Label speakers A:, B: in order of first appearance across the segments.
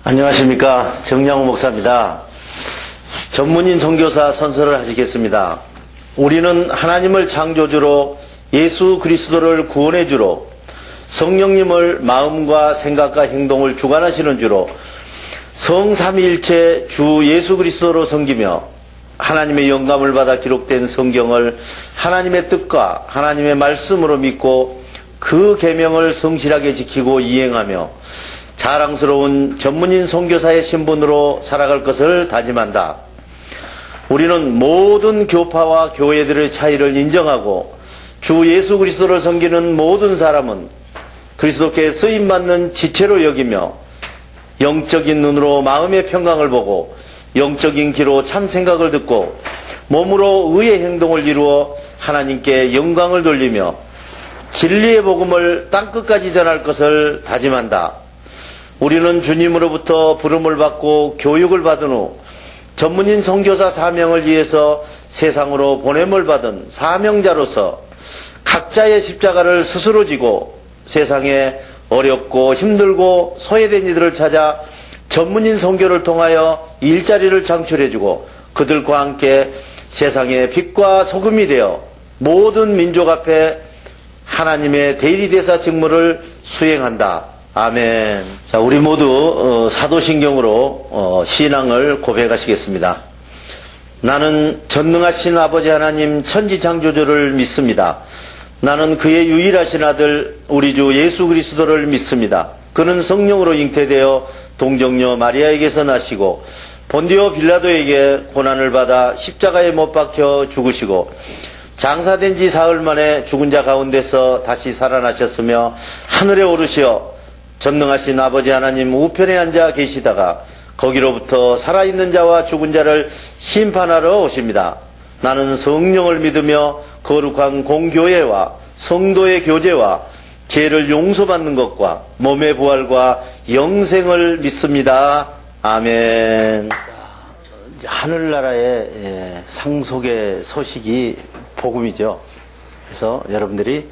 A: 안녕하십니까. 정양호 목사입니다. 전문인 선교사 선서를 하시겠습니다. 우리는 하나님을 창조주로 예수 그리스도를 구원해주로 성령님을 마음과 생각과 행동을 주관하시는 주로 성삼위일체 주 예수 그리스도로 섬기며 하나님의 영감을 받아 기록된 성경을 하나님의 뜻과 하나님의 말씀으로 믿고 그 계명을 성실하게 지키고 이행하며 자랑스러운 전문인 선교사의 신분으로 살아갈 것을 다짐한다. 우리는 모든 교파와 교회들의 차이를 인정하고 주 예수 그리스도를 섬기는 모든 사람은 그리스도께 쓰임받는 지체로 여기며 영적인 눈으로 마음의 평강을 보고 영적인 귀로 참 생각을 듣고 몸으로 의의 행동을 이루어 하나님께 영광을 돌리며 진리의 복음을 땅끝까지 전할 것을 다짐한다. 우리는 주님으로부터 부름을 받고 교육을 받은 후 전문인 선교사 사명을 위해서 세상으로 보냄을 받은 사명자로서 각자의 십자가를 스스로 지고 세상에 어렵고 힘들고 소외된 이들을 찾아 전문인 선교를 통하여 일자리를 창출해주고 그들과 함께 세상의 빛과 소금이 되어 모든 민족 앞에 하나님의 대리대사 직무를 수행한다. 아멘. 자, 우리 모두 사도신경으로 신앙을 고백하시겠습니다. 나는 전능하신 아버지 하나님 천지창조주를 믿습니다. 나는 그의 유일하신 아들 우리 주 예수 그리스도를 믿습니다. 그는 성령으로 잉태되어 동정녀 마리아에게서 나시고 본디오 빌라도에게 고난을 받아 십자가에 못 박혀 죽으시고 장사된 지 사흘 만에 죽은 자 가운데서 다시 살아나셨으며 하늘에 오르시어 전능하신 아버지 하나님 우편에 앉아 계시다가 거기로부터 살아있는 자와 죽은 자를 심판하러 오십니다. 나는 성령을 믿으며 거룩한 공교회와 성도의 교제와 죄를 용서받는 것과 몸의 부활과 영생을 믿습니다. 아멘. 하늘나라의 상속의 소식이 복음이죠. 그래서 여러분들이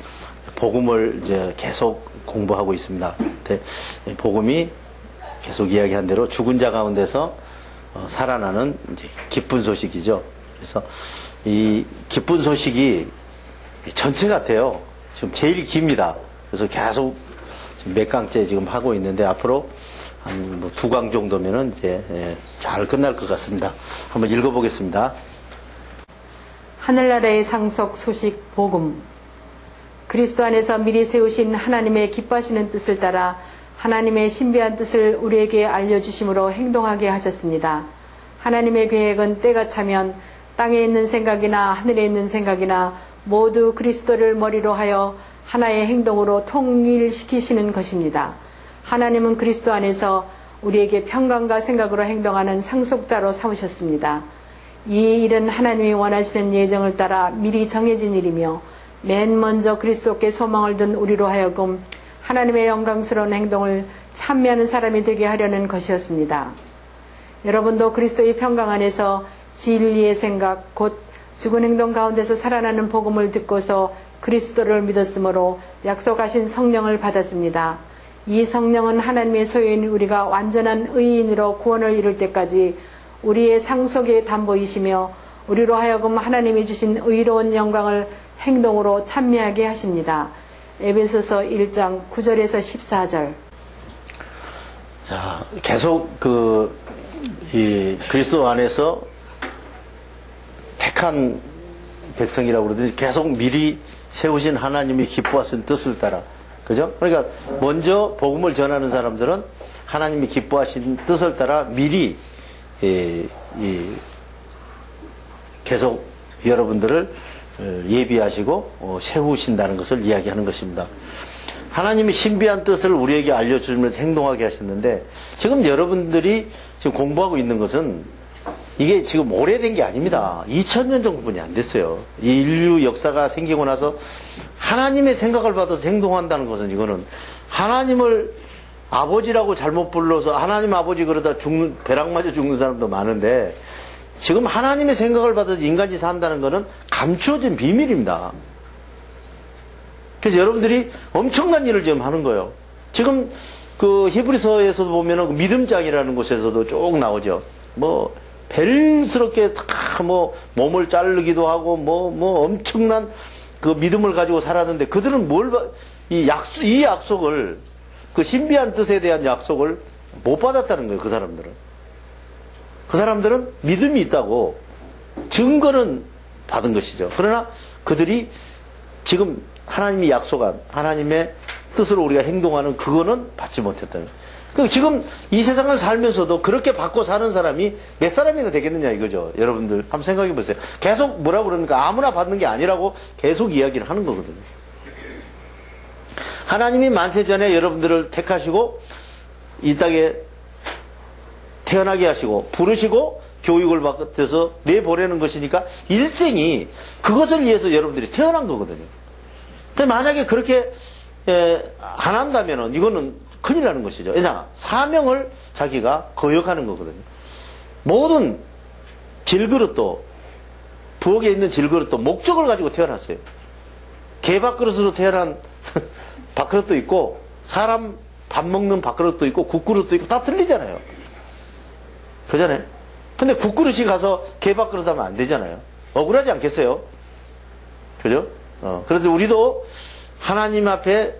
A: 복음을 이제 계속 공부하고 있습니다. 복음이 계속 이야기한 대로 죽은 자 가운데서 살아나는 이제 기쁜 소식이죠. 그래서 이 기쁜 소식이 전체 같아요. 지금 제일 깁니다. 그래서 계속 지금 몇 강째 지금 하고 있는데 앞으로 한 뭐 2강 정도면은 이제 잘 끝날 것 같습니다. 한번 읽어보겠습니다.
B: 하늘나라의 상속 소식 복음. 그리스도 안에서 미리 세우신 하나님의 기뻐하시는 뜻을 따라 하나님의 신비한 뜻을 우리에게 알려주심으로 행동하게 하셨습니다. 하나님의 계획은 때가 차면 땅에 있는 생각이나 하늘에 있는 생각이나 모두 그리스도를 머리로 하여 하나의 행동으로 통일시키시는 것입니다. 하나님은 그리스도 안에서 우리에게 평강과 생각으로 행동하는 상속자로 삼으셨습니다. 이 일은 하나님이 원하시는 예정을 따라 미리 정해진 일이며 맨 먼저 그리스도께 소망을 둔 우리로 하여금 하나님의 영광스러운 행동을 참여하는 사람이 되게 하려는 것이었습니다. 여러분도 그리스도의 평강 안에서 진리의 생각 곧 죽은 행동 가운데서 살아나는 복음을 듣고서 그리스도를 믿었으므로 약속하신 성령을 받았습니다. 이 성령은 하나님의 소유인 우리가 완전한 의인으로 구원을 이룰 때까지 우리의 상속의 담보이시며 우리로 하여금 하나님이 주신 의로운 영광을 행동으로 찬미하게 하십니다. 에베소서 1장 9절에서 14절.
A: 자, 계속 이 그리스도 안에서 택한 백성이라고 그러더니 계속 미리 세우신 하나님이 기뻐하신 뜻을 따라. 그죠? 그러니까 먼저 복음을 전하는 사람들은 하나님이 기뻐하신 뜻을 따라 미리 계속 여러분들을 예비하시고 세우신다는 것을 이야기하는 것입니다. 하나님이 신비한 뜻을 우리에게 알려주면서 행동하게 하셨는데, 지금 여러분들이 지금 공부하고 있는 것은 이게 지금 오래된 게 아닙니다. 2000년 정도뿐이 안 됐어요. 이 인류 역사가 생기고 나서 하나님의 생각을 받아서 행동한다는 것은, 이거는 하나님을 아버지라고 잘못 불러서 하나님 아버지 그러다 벼락 맞아 죽는 사람도 많은데, 지금 하나님의 생각을 받아서 인간이 산다는 것은 감추어진 비밀입니다. 그래서 여러분들이 엄청난 일을 지금 하는 거예요. 지금 그 히브리서에서도 보면은 믿음장이라는 곳에서도 쭉 나오죠. 뭐 벨스럽게 다 뭐 몸을 자르기도 하고 뭐 엄청난 그 믿음을 가지고 살았는데, 그들은 이 약속을, 그 신비한 뜻에 대한 약속을 못 받았다는 거예요. 그 사람들은 믿음이 있다고 증거는 받은 것이죠. 그러나 그들이 지금 하나님이 약속한 하나님의 뜻으로 우리가 행동하는 그거는 받지 못했다는 거예요. 그러니까 지금 이 세상을 살면서도 그렇게 받고 사는 사람이 몇 사람이나 되겠느냐 이거죠. 여러분들 한번 생각해 보세요. 계속 뭐라 그러니까 아무나 받는 게 아니라고 계속 이야기를 하는 거거든요. 하나님이 만세전에 여러분들을 택하시고 이 땅에 태어나게 하시고 부르시고 교육을 받아서 내보내는 것이니까 일생이 그것을 위해서 여러분들이 태어난 거거든요. 근데 만약에 그렇게 안 한다면은 이거는 큰일 나는 것이죠. 왜냐? 사명을 자기가 거역하는 거거든요. 모든 질그릇도, 부엌에 있는 질그릇도 목적을 가지고 태어났어요. 개 밥그릇으로 태어난 밥그릇도 있고, 사람 밥 먹는 밥그릇도 있고, 국그릇도 있고, 다 틀리잖아요. 그잖아요? 근데 국그릇이 가서 개 밥그릇 하면 안 되잖아요. 억울하지 않겠어요? 그죠? 그래서 우리도 하나님 앞에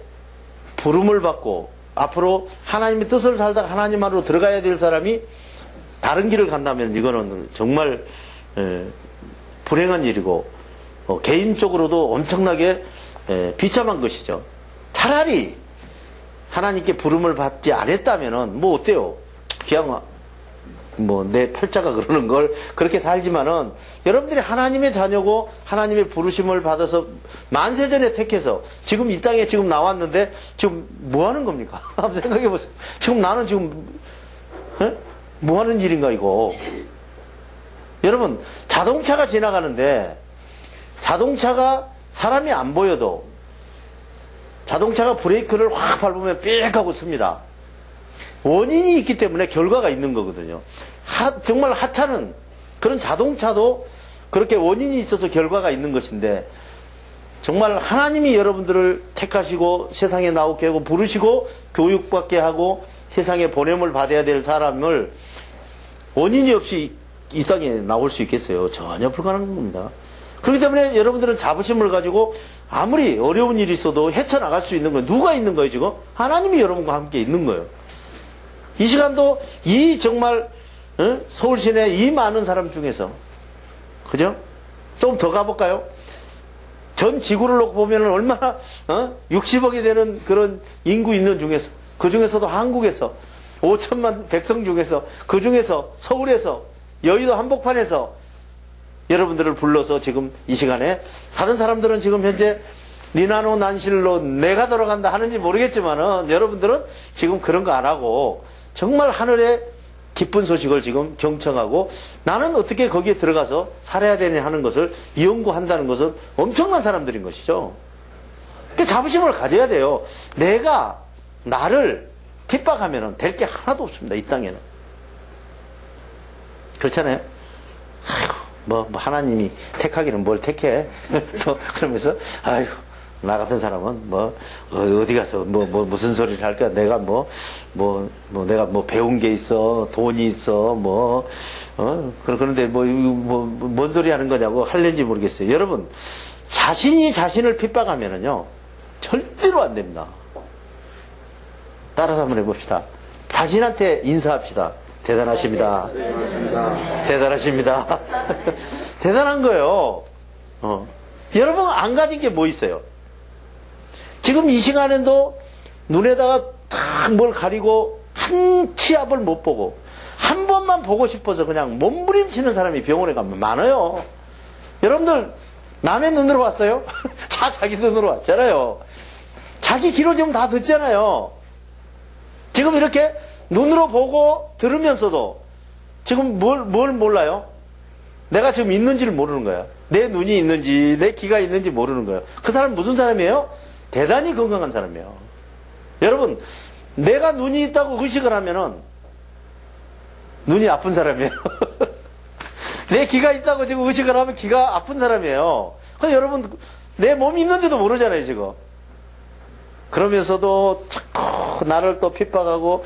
A: 부름을 받고, 앞으로 하나님의 뜻을 살다가 하나님 안으로 들어가야 될 사람이 다른 길을 간다면 이거는 정말 불행한 일이고, 개인적으로도 엄청나게 비참한 것이죠. 차라리 하나님께 부름을 받지 않았다면은 뭐 어때요? 그냥 뭐 내 팔자가 그러는 걸 그렇게 살지만은, 여러분들이 하나님의 자녀고 하나님의 부르심을 받아서 만세전에 택해서 지금 이 땅에 지금 나왔는데 지금 뭐 하는 겁니까? 한번 생각해 보세요. 지금 나는 지금 뭐 하는 일인가 이거. 여러분, 자동차가 지나가는데 자동차가 사람이 안 보여도 자동차가 브레이크를 확 밟으면 삑 하고 씁니다. 원인이 있기 때문에 결과가 있는 거거든요. 정말 하찮은 그런 자동차도 그렇게 원인이 있어서 결과가 있는 것인데, 정말 하나님이 여러분들을 택하시고 세상에 나오게 하고 부르시고 교육받게 하고 세상에 보냄을 받아야 될 사람을 원인이 없이 이 땅에 나올 수 있겠어요? 전혀 불가능한 겁니다. 그렇기 때문에 여러분들은 자부심을 가지고 아무리 어려운 일이 있어도 헤쳐나갈 수 있는 거예요. 누가 있는 거예요 지금? 하나님이 여러분과 함께 있는 거예요. 이 시간도 이 정말 서울 시내 이 많은 사람 중에서, 그죠? 좀 더 가볼까요? 전 지구를 놓고 보면 얼마나 60억이 되는 그런 인구 있는 중에서, 그 중에서도 한국에서 5천만 백성 중에서, 그 중에서 서울에서 여의도 한복판에서 여러분들을 불러서 지금 이 시간에, 다른 사람들은 지금 현재 니나노 난실로 내가 돌아간다 하는지 모르겠지만은, 여러분들은 지금 그런 거 안 하고 정말 하늘의 기쁜 소식을 지금 경청하고, 나는 어떻게 거기에 들어가서 살아야 되냐 하는 것을 연구한다는 것은 엄청난 사람들인 것이죠. 그러니까 자부심을 가져야 돼요. 내가 나를 핍박하면 될 게 하나도 없습니다. 이 땅에는. 그렇잖아요. 아이고, 뭐 하나님이 택하기는 뭘 택해. 그러면서 아이고, 나 같은 사람은 어디 가서 무슨 소리를 할까? 내가 내가 배운 게 있어, 돈이 있어, 그런데 뭔 소리 하는 거냐고 할는지 모르겠어요. 여러분, 자신이 자신을 핍박하면은요, 절대로 안 됩니다. 따라서 한번 해봅시다. 자신한테 인사합시다. 대단하십니다. 대단하십니다. 대단한 거예요. 여러분 안 가진 게 뭐 있어요? 지금 이 시간에도 눈에다가 딱 뭘 가리고 한 치 앞을 못 보고 한 번만 보고 싶어서 그냥 몸부림치는 사람이 병원에 가면 많아요. 여러분들 남의 눈으로 왔어요? 자기 눈으로 왔잖아요. 자기 귀로 지금 다 듣잖아요. 지금 이렇게 눈으로 보고 들으면서도 지금 뭘 몰라요? 내가 지금 있는지를 모르는 거야. 내 눈이 있는지 내 귀가 있는지 모르는 거예요. 그 사람은 무슨 사람이에요? 대단히 건강한 사람이에요. 여러분, 내가 눈이 있다고 의식을 하면은 눈이 아픈 사람이에요. 내 귀가 있다고 지금 의식을 하면 귀가 아픈 사람이에요. 그래서 여러분, 내 몸이 있는지도 모르잖아요, 지금. 그러면서도 자꾸 나를 또 핍박하고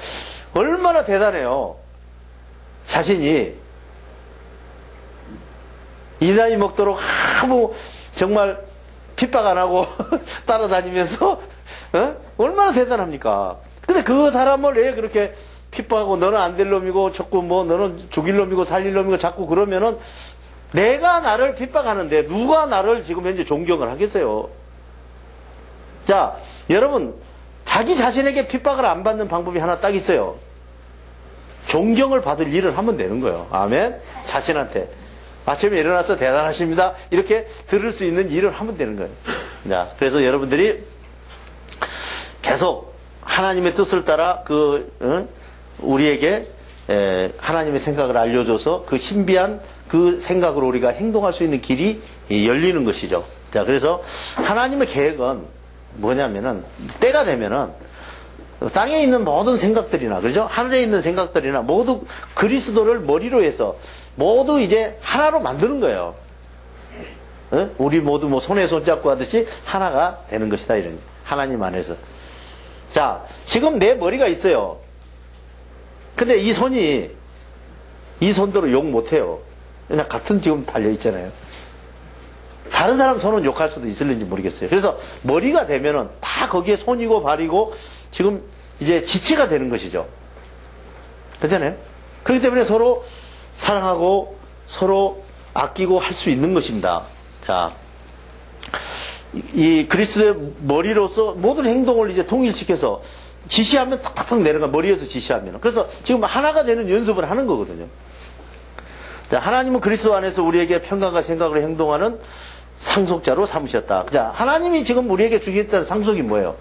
A: 얼마나 대단해요. 자신이 이 나이 먹도록 아무 정말 핍박 안 하고 따라다니면서 얼마나 대단합니까? 근데 그 사람을 왜 그렇게 핍박하고 너는 안 될 놈이고 자꾸 뭐 너는 죽일 놈이고 살릴 놈이고 자꾸 그러면은 내가 나를 핍박하는데 누가 나를 지금 현재 존경을 하겠어요? 자, 여러분, 자기 자신에게 핍박을 안 받는 방법이 하나 딱 있어요. 존경을 받을 일을 하면 되는 거예요. 아멘? 자신한테. 아침에 일어나서 대단하십니다. 이렇게 들을 수 있는 일을 하면 되는 거예요. 자, 그래서 여러분들이 계속 하나님의 뜻을 따라 우리에게 하나님의 생각을 알려줘서 그 신비한 그 생각으로 우리가 행동할 수 있는 길이 열리는 것이죠. 자, 그래서 하나님의 계획은 뭐냐면은 때가 되면은 땅에 있는 모든 생각들이나 그죠? 하늘에 있는 생각들이나 모두 그리스도를 머리로 해서 모두 이제 하나로 만드는 거예요. 우리 모두 뭐 손에 손잡고 하듯이 하나가 되는 것이다 이런 하나님 안에서. 자, 지금 내 머리가 있어요. 근데 이 손이 이 손대로 욕 못해요. 그냥 같은 지금 달려 있잖아요. 다른 사람 손은 욕할 수도 있을는지 모르겠어요. 그래서 머리가 되면은 다 거기에 손이고 발이고 지금 이제 지체가 되는 것이죠. 그렇잖아요? 그렇기 때문에 서로 사랑하고 서로 아끼고 할 수 있는 것입니다. 자, 이 그리스도의 머리로서 모든 행동을 이제 통일시켜서 지시하면 탁탁탁 내려가, 머리에서 지시하면. 그래서 지금 하나가 되는 연습을 하는 거거든요. 자, 하나님은 그리스도 안에서 우리에게 평강과 생각으로 행동하는 상속자로 삼으셨다. 자, 하나님이 지금 우리에게 주겠다는 상속이 뭐예요?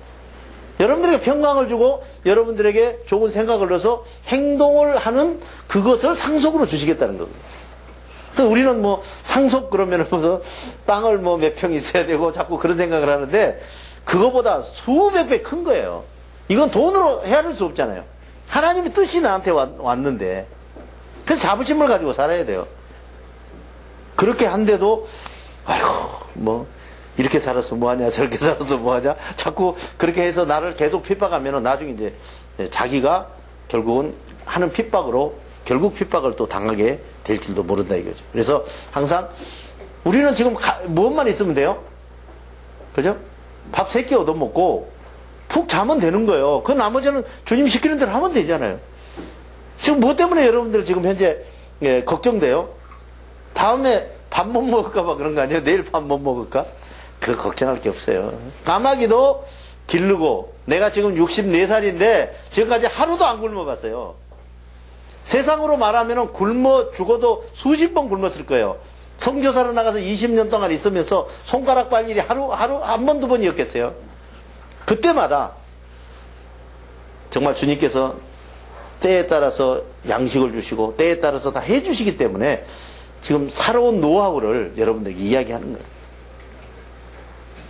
A: 여러분들에게 평강을 주고 여러분들에게 좋은 생각을 넣어서 행동을 하는 그것을 상속으로 주시겠다는 거거든요. 그래서 우리는 뭐 상속 그러면 무슨 땅을 뭐 몇 평 있어야 되고 자꾸 그런 생각을 하는데 그거보다 수백 배 큰 거예요. 이건 돈으로 헤아릴 수 없잖아요. 하나님의 뜻이 나한테 왔는데 그래서 자부심을 가지고 살아야 돼요. 그렇게 한데도 아이고 뭐 이렇게 살아서 뭐하냐 저렇게 살아서 뭐하냐 자꾸 그렇게 해서 나를 계속 핍박하면 나중에 이제 자기가 결국은 하는 핍박으로 결국 핍박을 또 당하게 될지도 모른다 이거죠. 그래서 항상 우리는 지금 무엇만 있으면 돼요? 그죠? 밥 3끼 얻어먹고 푹 자면 되는 거예요. 그 나머지는 주님 시키는 대로 하면 되잖아요. 지금 뭐 때문에 여러분들 지금 현재 걱정돼요? 다음에 밥 못 먹을까봐 그런 거 아니에요? 내일 밥 못 먹을까? 그거 걱정할 게 없어요. 까마귀도 기르고 내가 지금 64살인데 지금까지 하루도 안 굶어봤어요. 세상으로 말하면 굶어 죽어도 수십 번 굶었을 거예요. 선교사로 나가서 20년 동안 있으면서 손가락 발 일이 하루 한 번, 두 번이었겠어요. 그때마다 정말 주님께서 때에 따라서 양식을 주시고 때에 따라서 다 해주시기 때문에 지금 살아온 노하우를 여러분들에게 이야기하는 거예요.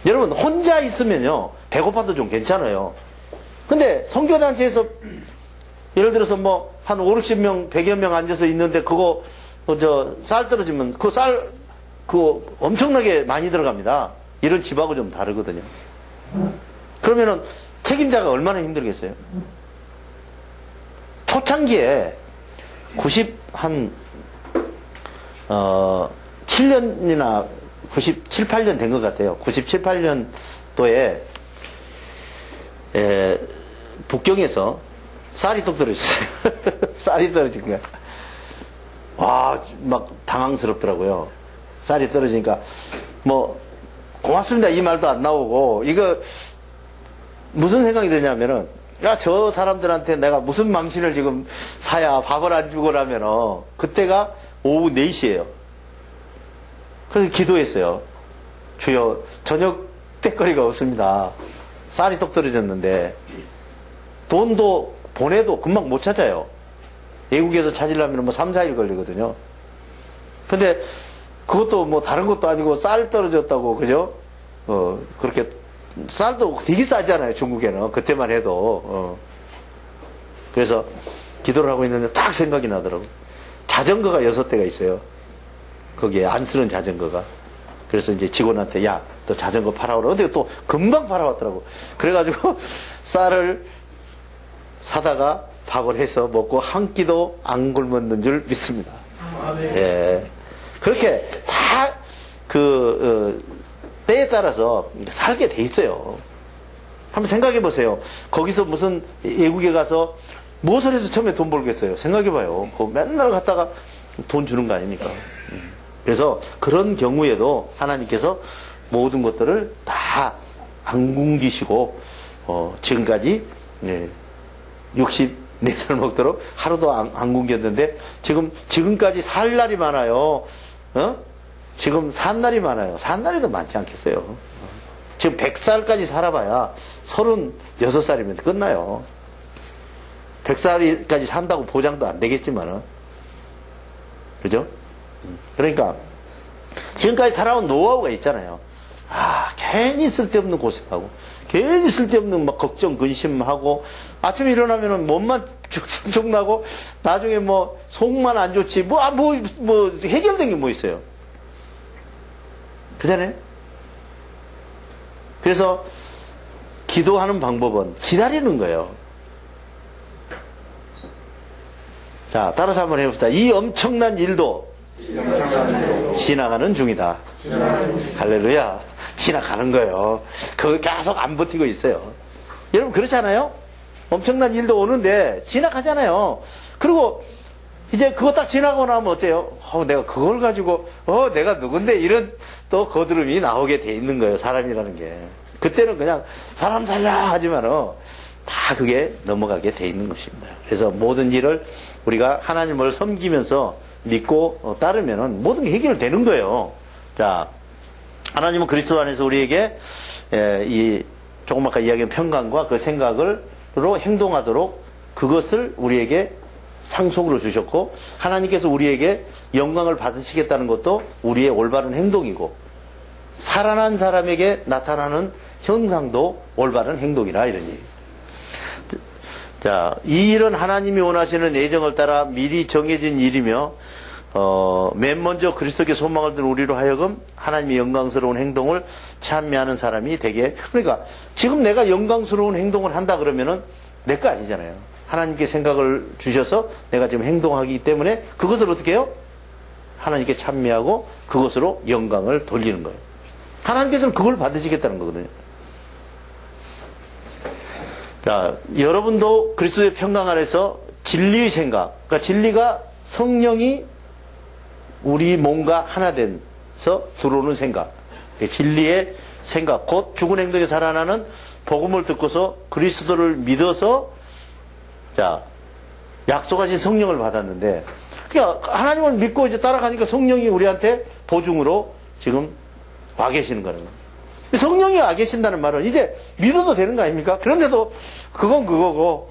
A: 여러분 혼자 있으면요 배고파도 좀 괜찮아요. 근데 선교단체에서 예를 들어서 뭐 한 5, 60명 100여 명 앉아서 있는데 그거 쌀 떨어지면 그 쌀 그거 엄청나게 많이 들어갑니다. 이런 집하고 좀 다르거든요. 그러면은 책임자가 얼마나 힘들겠어요? 초창기에 7년이나 97, 8년 된 것 같아요. 97, 8년도에 북경에서 쌀이 뚝 떨어졌어요. 쌀이 떨어진 거야. 와, 막 당황스럽더라고요. 쌀이 떨어지니까 뭐 고맙습니다 이 말도 안 나오고 이거 무슨 생각이 드냐면은 야, 저 사람들한테 내가 무슨 망신을 지금 사야 밥을 안 주고 라면은 그때가 오후 4시예요. 그래서 기도했어요. 주여, 저녁 때거리가 없습니다. 쌀이 똑 떨어졌는데, 돈도 보내도 금방 못 찾아요. 외국에서 찾으려면 뭐 3, 4일 걸리거든요. 근데 그것도 뭐 다른 것도 아니고 쌀 떨어졌다고, 그죠? 그렇게, 쌀도 되게 싸잖아요, 중국에는. 그때만 해도. 그래서 기도를 하고 있는데 딱 생각이 나더라고. 자전거가 6대가 있어요. 거기에 안 쓰는 자전거가. 그래서 이제 직원한테, 야, 너 자전거 팔아오라. 근데 또 금방 팔아왔더라고. 그래가지고 쌀을 사다가 밥을 해서 먹고 한 끼도 안 굶었는 줄 믿습니다. 예. 그렇게 다 때에 따라서 살게 돼 있어요. 한번 생각해 보세요. 거기서 무슨 외국에 가서 무엇을 해서 처음에 돈 벌겠어요? 생각해 봐요. 맨날 갔다가 돈 주는 거 아닙니까? 그래서 그런 경우에도 하나님께서 모든 것들을 다 안 굶기시고, 지금까지, 64살 먹도록 하루도 안 굶겼는데, 지금까지 살 날이 많아요. 지금 산 날이 많아요. 산 날이 더 많지 않겠어요. 지금 100살까지 살아봐야 36살이면 끝나요. 100살까지 산다고 보장도 안 되겠지만은. 그죠? 그러니까, 지금까지 살아온 노하우가 있잖아요. 괜히 쓸데없는 고생하고, 괜히 쓸데없는 막 걱정, 근심하고, 아침에 일어나면은 몸만 쭉쭉 나고, 나중에 뭐, 속만 안 좋지, 해결된 게 뭐 있어요? 그잖아요? 그래서, 기도하는 방법은 기다리는 거예요. 자, 따라서 한번 해봅시다. 이 엄청난 일도 지나가는 중이다. 할렐루야. 지나가는 거예요. 그거 계속 안 버티고 있어요. 여러분 그렇지 않아요? 엄청난 일도 오는데 지나가잖아요. 그리고 이제 그거 딱 지나고 나면 어때요? 내가 그걸 가지고 내가 누군데 이런 또 거드름이 나오게 돼 있는 거예요. 사람이라는 게. 그때는 그냥 사람 살려 하지만은 다 그게 넘어가게 돼 있는 것입니다. 그래서 모든 일을 우리가 하나님을 섬기면서 믿고 따르면은 모든 게 해결되는 거예요. 자, 하나님은 그리스도 안에서 우리에게 이 조금 아까 이야기한 평강과 그 생각으로 행동하도록 그것을 우리에게 상속으로 주셨고, 하나님께서 우리에게 영광을 받으시겠다는 것도 우리의 올바른 행동이고, 살아난 사람에게 나타나는 현상도 올바른 행동이라 이런 얘기. 자, 이 일은 하나님이 원하시는 예정을 따라 미리 정해진 일이며, 맨 먼저 그리스도께 소망을 둔 우리로 하여금 하나님의 영광스러운 행동을 참여하는 사람이 되게. 그러니까 지금 내가 영광스러운 행동을 한다 그러면은 내 거 아니잖아요. 하나님께 생각을 주셔서 내가 지금 행동하기 때문에 그것을 어떻게 해요? 하나님께 참여하고 그것으로 영광을 돌리는 거예요. 하나님께서는 그걸 받으시겠다는 거거든요. 자, 여러분도 그리스도의 평강 안에서 진리의 생각, 그러니까 진리가 성령이 우리 몸과 하나 돼서 들어오는 생각, 진리의 생각, 곧 죽은 행동에 살아나는 복음을 듣고서 그리스도를 믿어서, 자, 약속하신 성령을 받았는데, 그러니까 하나님을 믿고 이제 따라가니까 성령이 우리한테 보증으로 지금 와 계시는 거는 거예요. 성령이 와 계신다는 말은 이제 믿어도 되는 거 아닙니까? 그런데도 그건 그거고,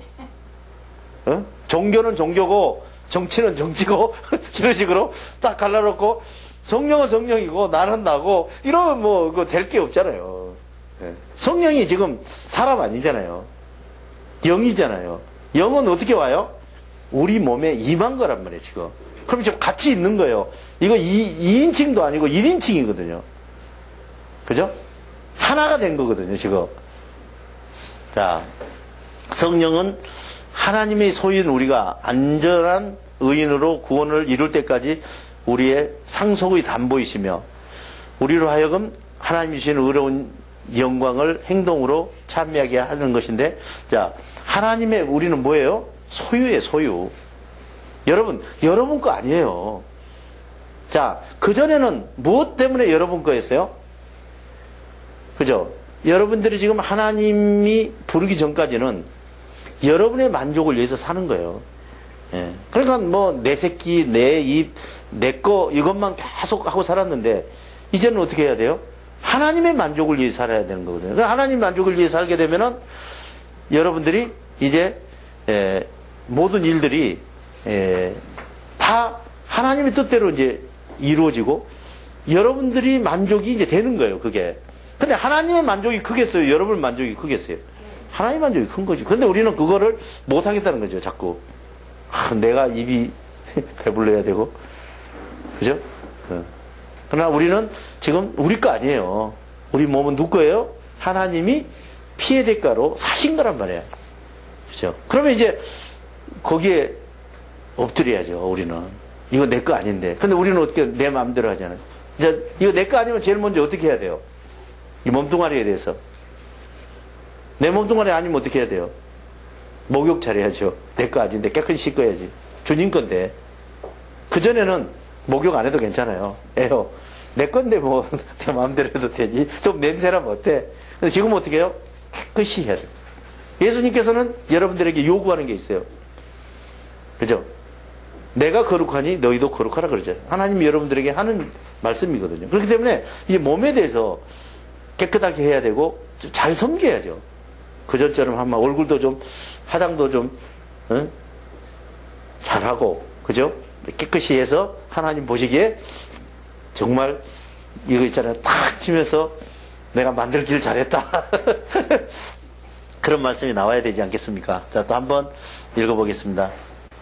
A: 종교는 종교고, 정치는 정치고, 이런 식으로 딱 갈라놓고, 성령은 성령이고, 나는 나고, 이러면 뭐, 그거 될 게 없잖아요. 성령이 지금 사람 아니잖아요. 영이잖아요. 영은 어떻게 와요? 우리 몸에 임한 거란 말이에요, 지금. 그럼 지금 같이 있는 거예요. 이거 2인칭도 아니고 1인칭이거든요. 그죠? 하나가 된 거거든요, 지금. 자, 성령은 하나님의 소유인 우리가 안전한 의인으로 구원을 이룰 때까지 우리의 상속의 담보이시며, 우리로 하여금 하나님이 주시는 의로운 영광을 행동으로 참여하게 하는 것인데, 자, 하나님의 우리는 뭐예요? 소유예요, 소유. 여러분 거 아니에요. 자, 그전에는 무엇 때문에 여러분 거였어요? 그죠? 여러분들이 지금 하나님이 부르기 전까지는 여러분의 만족을 위해서 사는 거예요. 예. 그러니까 뭐 내 새끼, 내 입, 내 거 이것만 계속 하고 살았는데 이제는 어떻게 해야 돼요? 하나님의 만족을 위해 살아야 되는 거거든요. 그러니까 하나님 만족을 위해 살게 되면은 여러분들이 이제 모든 일들이 다 하나님의 뜻대로 이제 이루어지고 여러분들이 만족이 이제 되는 거예요. 그게. 근데 하나님의 만족이 크겠어요? 여러분 만족이 크겠어요? 하나님 만족이 큰 거지. 근데 우리는 그거를 못 하겠다는 거죠. 자꾸 내가 입이 배불러야 되고, 그죠? 그러나 우리는 지금 우리 거 아니에요. 우리 몸은 누구 거예요? 하나님이 피해 대가로 사신 거란 말이에요. 그죠? 그러면 이제 거기에 엎드려야죠. 우리는 이거 내 거 아닌데. 근데 우리는 어떻게 내 마음대로 하잖아요. 이제 이거 내 거 아니면 제일 먼저 어떻게 해야 돼요? 이 몸뚱아리에 대해서. 내 몸뚱아리 아니면 어떻게 해야 돼요? 목욕 잘해야죠. 내 거 아닌데 깨끗이 씻어야지. 주님 건데. 그전에는 목욕 안 해도 괜찮아요. 에요. 내 건데 뭐 내 마음대로 해도 되지. 좀 냄새나면 어때? 근데 지금은 어떻게 해요? 깨끗이 해야 돼요. 예수님께서는 여러분들에게 요구하는 게 있어요. 그죠? 내가 거룩하니 너희도 거룩하라 그러죠. 하나님이 여러분들에게 하는 말씀이거든요. 그렇기 때문에 이 몸에 대해서 깨끗하게 해야 되고 잘 섬겨야죠. 그전처럼 한번 얼굴도 좀 화장도 좀 잘하고, 그죠? 깨끗이 해서 하나님 보시기에 정말 이거 있잖아요. 탁 치면서 내가 만들기를 잘했다. 그런 말씀이 나와야 되지 않겠습니까? 자, 또 한번 읽어보겠습니다.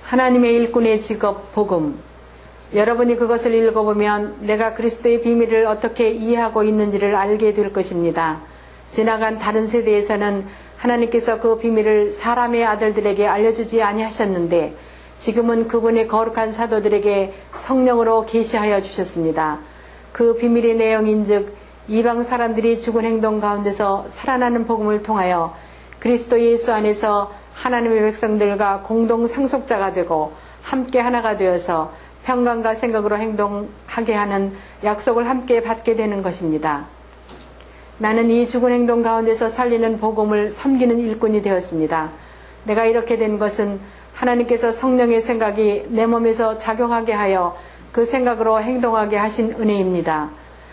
B: 하나님의 일꾼의 직업 복음. 여러분이 그것을 읽어보면 내가 그리스도의 비밀을 어떻게 이해하고 있는지를 알게 될 것입니다. 지나간 다른 세대에서는 하나님께서 그 비밀을 사람의 아들들에게 알려주지 아니하셨는데 지금은 그분의 거룩한 사도들에게 성령으로 계시하여 주셨습니다. 그 비밀의 내용인즉 이방 사람들이 죽은 행동 가운데서 살아나는 복음을 통하여 그리스도 예수 안에서 하나님의 백성들과 공동 상속자가 되고 함께 하나가 되어서 평강과 생각으로 행동하게 하는 약속을 함께 받게 되는 것입니다. 나는 이 죽은 행동 가운데서 살리는 복음을 섬기는 일꾼이 되었습니다. 내가 이렇게 된 것은 하나님께서 성령의 생각이 내 몸에서 작용하게 하여 그 생각으로 행동하게 하신 은혜입니다.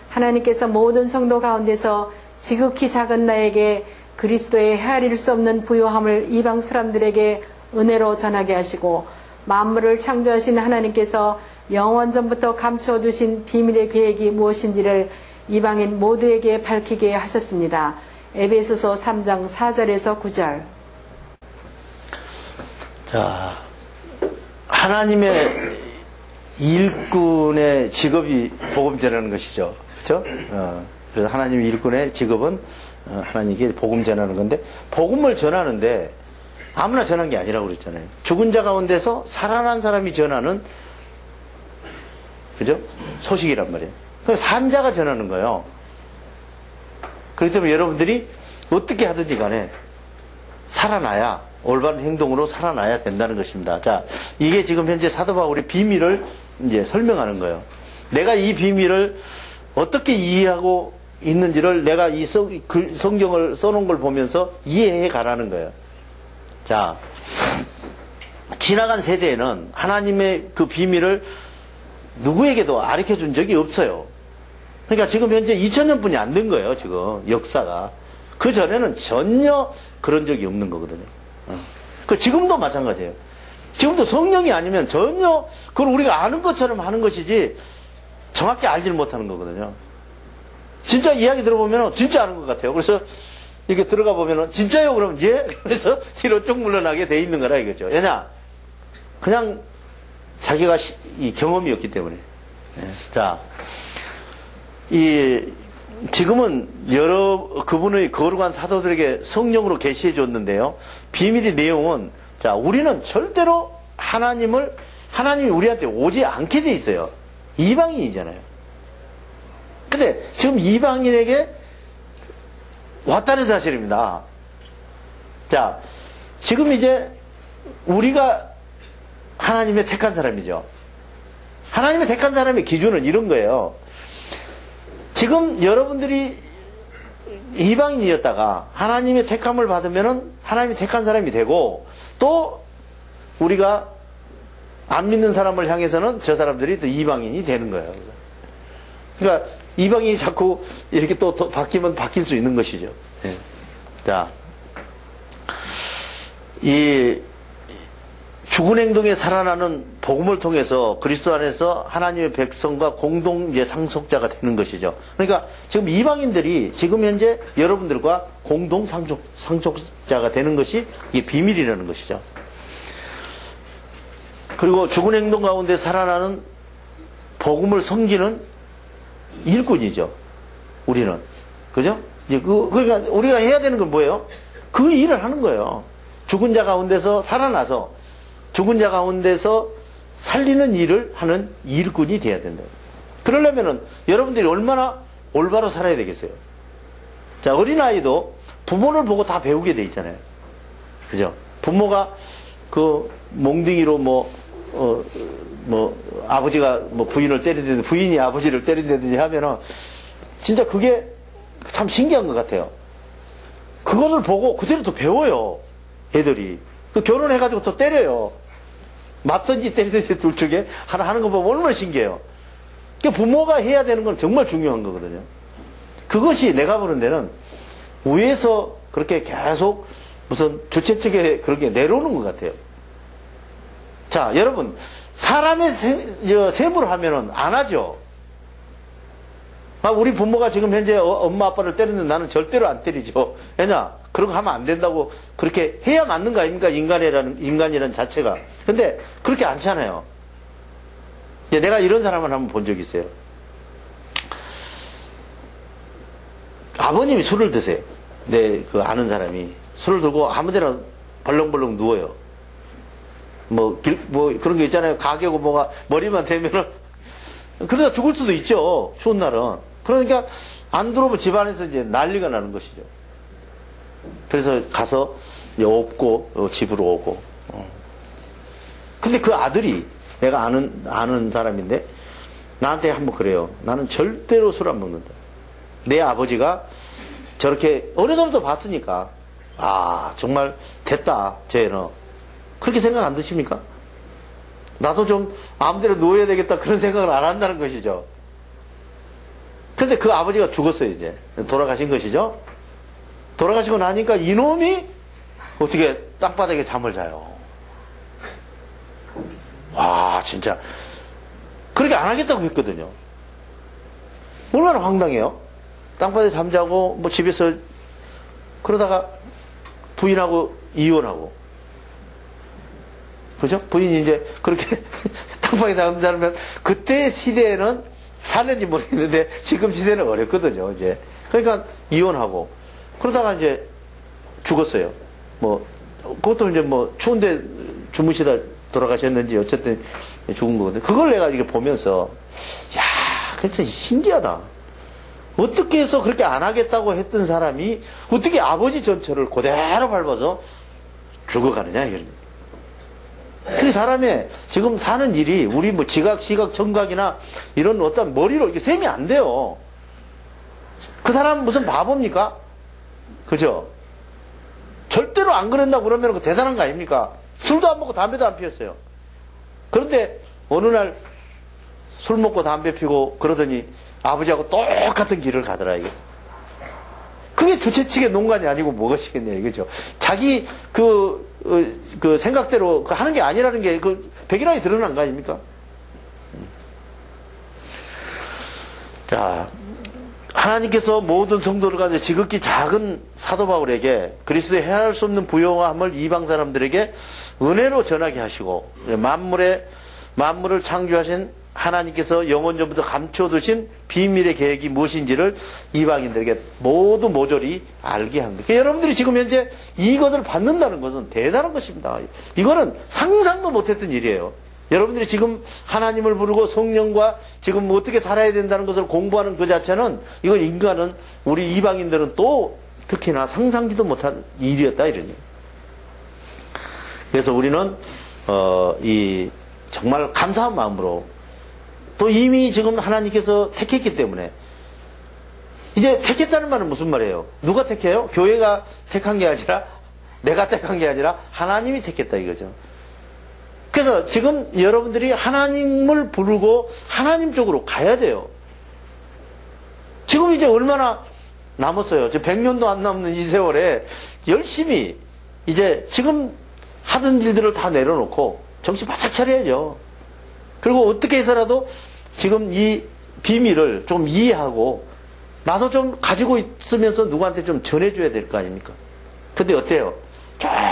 B: 하나님께서 모든 성도 가운데서 지극히 작은 나에게 그리스도의 헤아릴 수 없는 부요함을 이방 사람들에게 은혜로 전하게 하시고 만물을 창조하신 하나님께서 영원전부터 감추어 두신 비밀의 계획이 무엇인지를 이방인 모두에게 밝히게 하셨습니다. 에베소서 3장 4절에서 9절.
A: 자, 하나님의 일꾼의 직업이 복음 전하는 것이죠. 그렇죠? 그래서 하나님의 일꾼의 직업은 하나님께 복음 전하는 건데, 복음을 전하는데 아무나 전한 게 아니라고 그랬잖아요. 죽은 자 가운데서 살아난 사람이 전하는, 그죠? 소식이란 말이에요. 산 자가 전하는 거예요. 그렇기 때문에 여러분들이 어떻게 하든지 간에 살아나야, 올바른 행동으로 살아나야 된다는 것입니다. 자, 이게 지금 현재 사도 바울의 비밀을 이제 설명하는 거예요. 내가 이 비밀을 어떻게 이해하고 있는지를 내가 이 성경을 써놓은 걸 보면서 이해해 가라는 거예요. 자, 지나간 세대에는 하나님의 그 비밀을 누구에게도 가르쳐 준 적이 없어요. 그러니까 지금 현재 2000년뿐이 안 된 거예요, 지금 역사가. 그 전에는 전혀 그런 적이 없는 거거든요. 그 지금도 마찬가지예요. 지금도 성령이 아니면 전혀 그걸 우리가 아는 것처럼 하는 것이지 정확히 알지를 못하는 거거든요. 진짜 이야기 들어보면 진짜 아는 것 같아요. 그래서 이렇게 들어가 보면 진짜요? 그러면 예? 그래서 뒤로 쭉 물러나게 돼 있는 거라 이거죠. 왜냐? 그냥 자기가 이 경험이었기 때문에. 자, 지금은 그분의 거룩한 사도들에게 성령으로 계시해 줬는데요. 비밀의 내용은, 자, 우리는 절대로 하나님이 우리한테 오지 않게 돼 있어요. 이방인이잖아요. 근데 지금 이방인에게 왔다는 사실입니다. 자, 지금 이제 우리가 하나님의 택한 사람이죠. 하나님의 택한 사람의 기준은 이런 거예요. 지금 여러분들이 이방인이었다가 하나님의 택함을 받으면은 하나님이 택한 사람이 되고, 또 우리가 안 믿는 사람을 향해서는 저 사람들이 또 이방인이 되는 거예요. 그러니까 이방인이 자꾸 이렇게 또 바뀌면 바뀔 수 있는 것이죠. 예. 자, 이 죽은 행동에 살아나는 복음을 통해서 그리스도 안에서 하나님의 백성과 공동 이제 상속자가 되는 것이죠. 그러니까 지금 이방인들이 지금 현재 여러분들과 공동 상속자가 되는 것이 이게 비밀이라는 것이죠. 그리고 죽은 행동 가운데 살아나는 복음을 섬기는 일꾼이죠. 우리는. 그죠? 이제 그러니까 우리가 해야 되는 건 뭐예요? 그 일을 하는 거예요. 죽은 자 가운데서 살아나서 죽은 자 가운데서 살리는 일을 하는 일꾼이 돼야 된다. 그러려면은 여러분들이 얼마나 올바로 살아야 되겠어요? 자, 어린아이도 부모를 보고 다 배우게 돼 있잖아요. 그죠? 부모가 그 몽둥이로 아버지가 부인을 때리든지 부인이 아버지를 때리든지 하면은 진짜 그게 참 신기한 것 같아요. 그것을 보고 그대로 또 배워요. 애들이. 그 결혼해가지고 또 때려요. 맞든지 때리든지 둘 중에 하나 하는 거 보면 얼마나 신기해요. 그러니까 부모가 해야 되는 건 정말 중요한 거거든요. 그것이 내가 보는 데는 위에서 그렇게 계속 무슨 주최 측에 그렇게 내려오는 것 같아요. 자, 여러분, 사람의 세무를 하면은 안 하죠. 우리 부모가 지금 현재 엄마 아빠를 때리는데 나는 절대로 안 때리죠. 왜냐? 그런 거 하면 안 된다고 그렇게 해야 맞는 거 아닙니까? 인간이라는 자체가. 근데 그렇게 않잖아요. 내가 이런 사람을 한번 본 적이 있어요. 아버님이 술을 드세요. 그 아는 사람이 술을 들고 아무데나 벌렁벌렁 누워요. 그런 게 있잖아요. 가게고 뭐가 머리만 대면은 그러다 죽을 수도 있죠. 추운 날은. 그러니까 안 들어오면 집안에서 이제 난리가 나는 것이죠. 그래서 가서 이제 업고 집으로 오고. 근데 그 아들이 내가 아는 사람인데 나한테 한번 그래요. 나는 절대로 술 안 먹는다. 내 아버지가 저렇게 어려서부터 봤으니까 정말 됐다 쟤는. 그렇게 생각 안 드십니까? 나도 좀 아무데나 누워야 되겠다 그런 생각을 안 한다는 것이죠. 그런데 그 아버지가 죽었어요. 이제 돌아가신 것이죠. 돌아가시고 나니까 이놈이 어떻게 땅바닥에 잠을 자요. 와, 진짜 그렇게 안 하겠다고 했거든요. 얼마나 황당해요. 땅바닥에 잠자고 집에서 그러다가 부인하고 이혼하고, 그죠? 부인이 이제 그렇게 땅바닥에 잠자면 그때 시대에는 살는지 모르겠는데 지금 시대는 어렵거든요. 이제 그러니까 이혼하고 그러다가 이제 죽었어요. 그것도 이제 추운데 주무시다 돌아가셨는지 어쨌든 죽은 거거든요. 그걸 내가 이게 보면서 야, 진짜 신기하다. 어떻게 해서 그렇게 안 하겠다고 했던 사람이 어떻게 아버지 전처를 그대로 밟아서 죽어가느냐 이런. 그 사람의 지금 사는 일이 우리 지각, 시각, 청각이나 이런 어떤 머리로 이렇게 셈이 안 돼요. 그 사람은 무슨 바보입니까? 그죠? 절대로 안 그런다고 그러면 그 대단한 거 아닙니까? 술도 안 먹고 담배도 안 피웠어요. 그런데 어느 날 술 먹고 담배 피고 그러더니 아버지하고 똑같은 길을 가더라, 이게. 그게 주최 측의 농간이 아니고 무엇이겠냐, 이거죠. 자기 그 생각대로 하는 게 아니라는 게 백일하게 드러난 거 아닙니까? 자, 하나님께서 모든 성도를 가지고 지극히 작은 사도 바울에게 그리스도의 헤아릴 수 없는 부요함을 이방 사람들에게 은혜로 전하게 하시고 만물을 창조하신 하나님께서 영원 전부터 감춰두신 비밀의 계획이 무엇인지를 이방인들에게 모두 모조리 알게 한 거예요. 여러분들이 지금 현재 이것을 받는다는 것은 대단한 것입니다. 이거는 상상도 못했던 일이에요. 여러분들이 지금 하나님을 부르고 성령과 지금 어떻게 살아야 된다는 것을 공부하는 그 자체는 이건 인간은 우리 이방인들은 또 특히나 상상지도 못한 일이었다 이러니. 그래서 우리는 정말 감사한 마음으로 또 이미 지금 하나님께서 택했기 때문에 이제 택했다는 말은 무슨 말이에요? 누가 택해요? 교회가 택한 게 아니라 내가 택한 게 아니라 하나님이 택했다 이거죠. 그래서 지금 여러분들이 하나님을 부르고 하나님 쪽으로 가야 돼요. 지금 이제 얼마나 남았어요? 100년도 안 남는 이 세월에 열심히 이제 지금 하던 일들을 다 내려놓고 정신 바짝 차려야죠. 그리고 어떻게 해서라도 지금 이 비밀을 좀 이해하고 나도 좀 가지고 있으면서 누구한테 좀 전해줘야 될 거 아닙니까? 근데 어때요?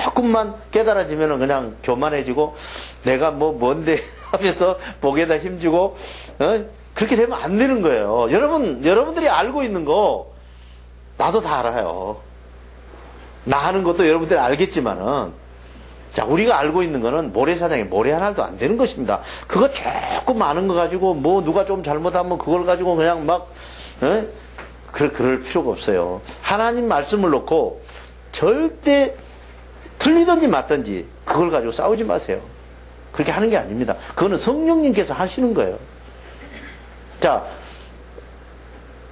A: 조금만 깨달아지면 그냥 교만해지고 내가 뭔데 하면서 목에다 힘주고 그렇게 되면 안 되는 거예요. 여러분들이 알고 있는 거 나도 다 알아요. 나 하는 것도 여러분들이 알겠지만은 자, 우리가 알고 있는 거는 모래사장에 모래 하나도 안 되는 것입니다. 그거 조금 아는 거 가지고 누가 좀 잘못하면 그걸 가지고 그냥 막 그럴 필요가 없어요. 하나님 말씀을 놓고 절대 틀리든지 맞든지 그걸 가지고 싸우지 마세요. 그렇게 하는 게 아닙니다. 그거는 성령님께서 하시는 거예요. 자,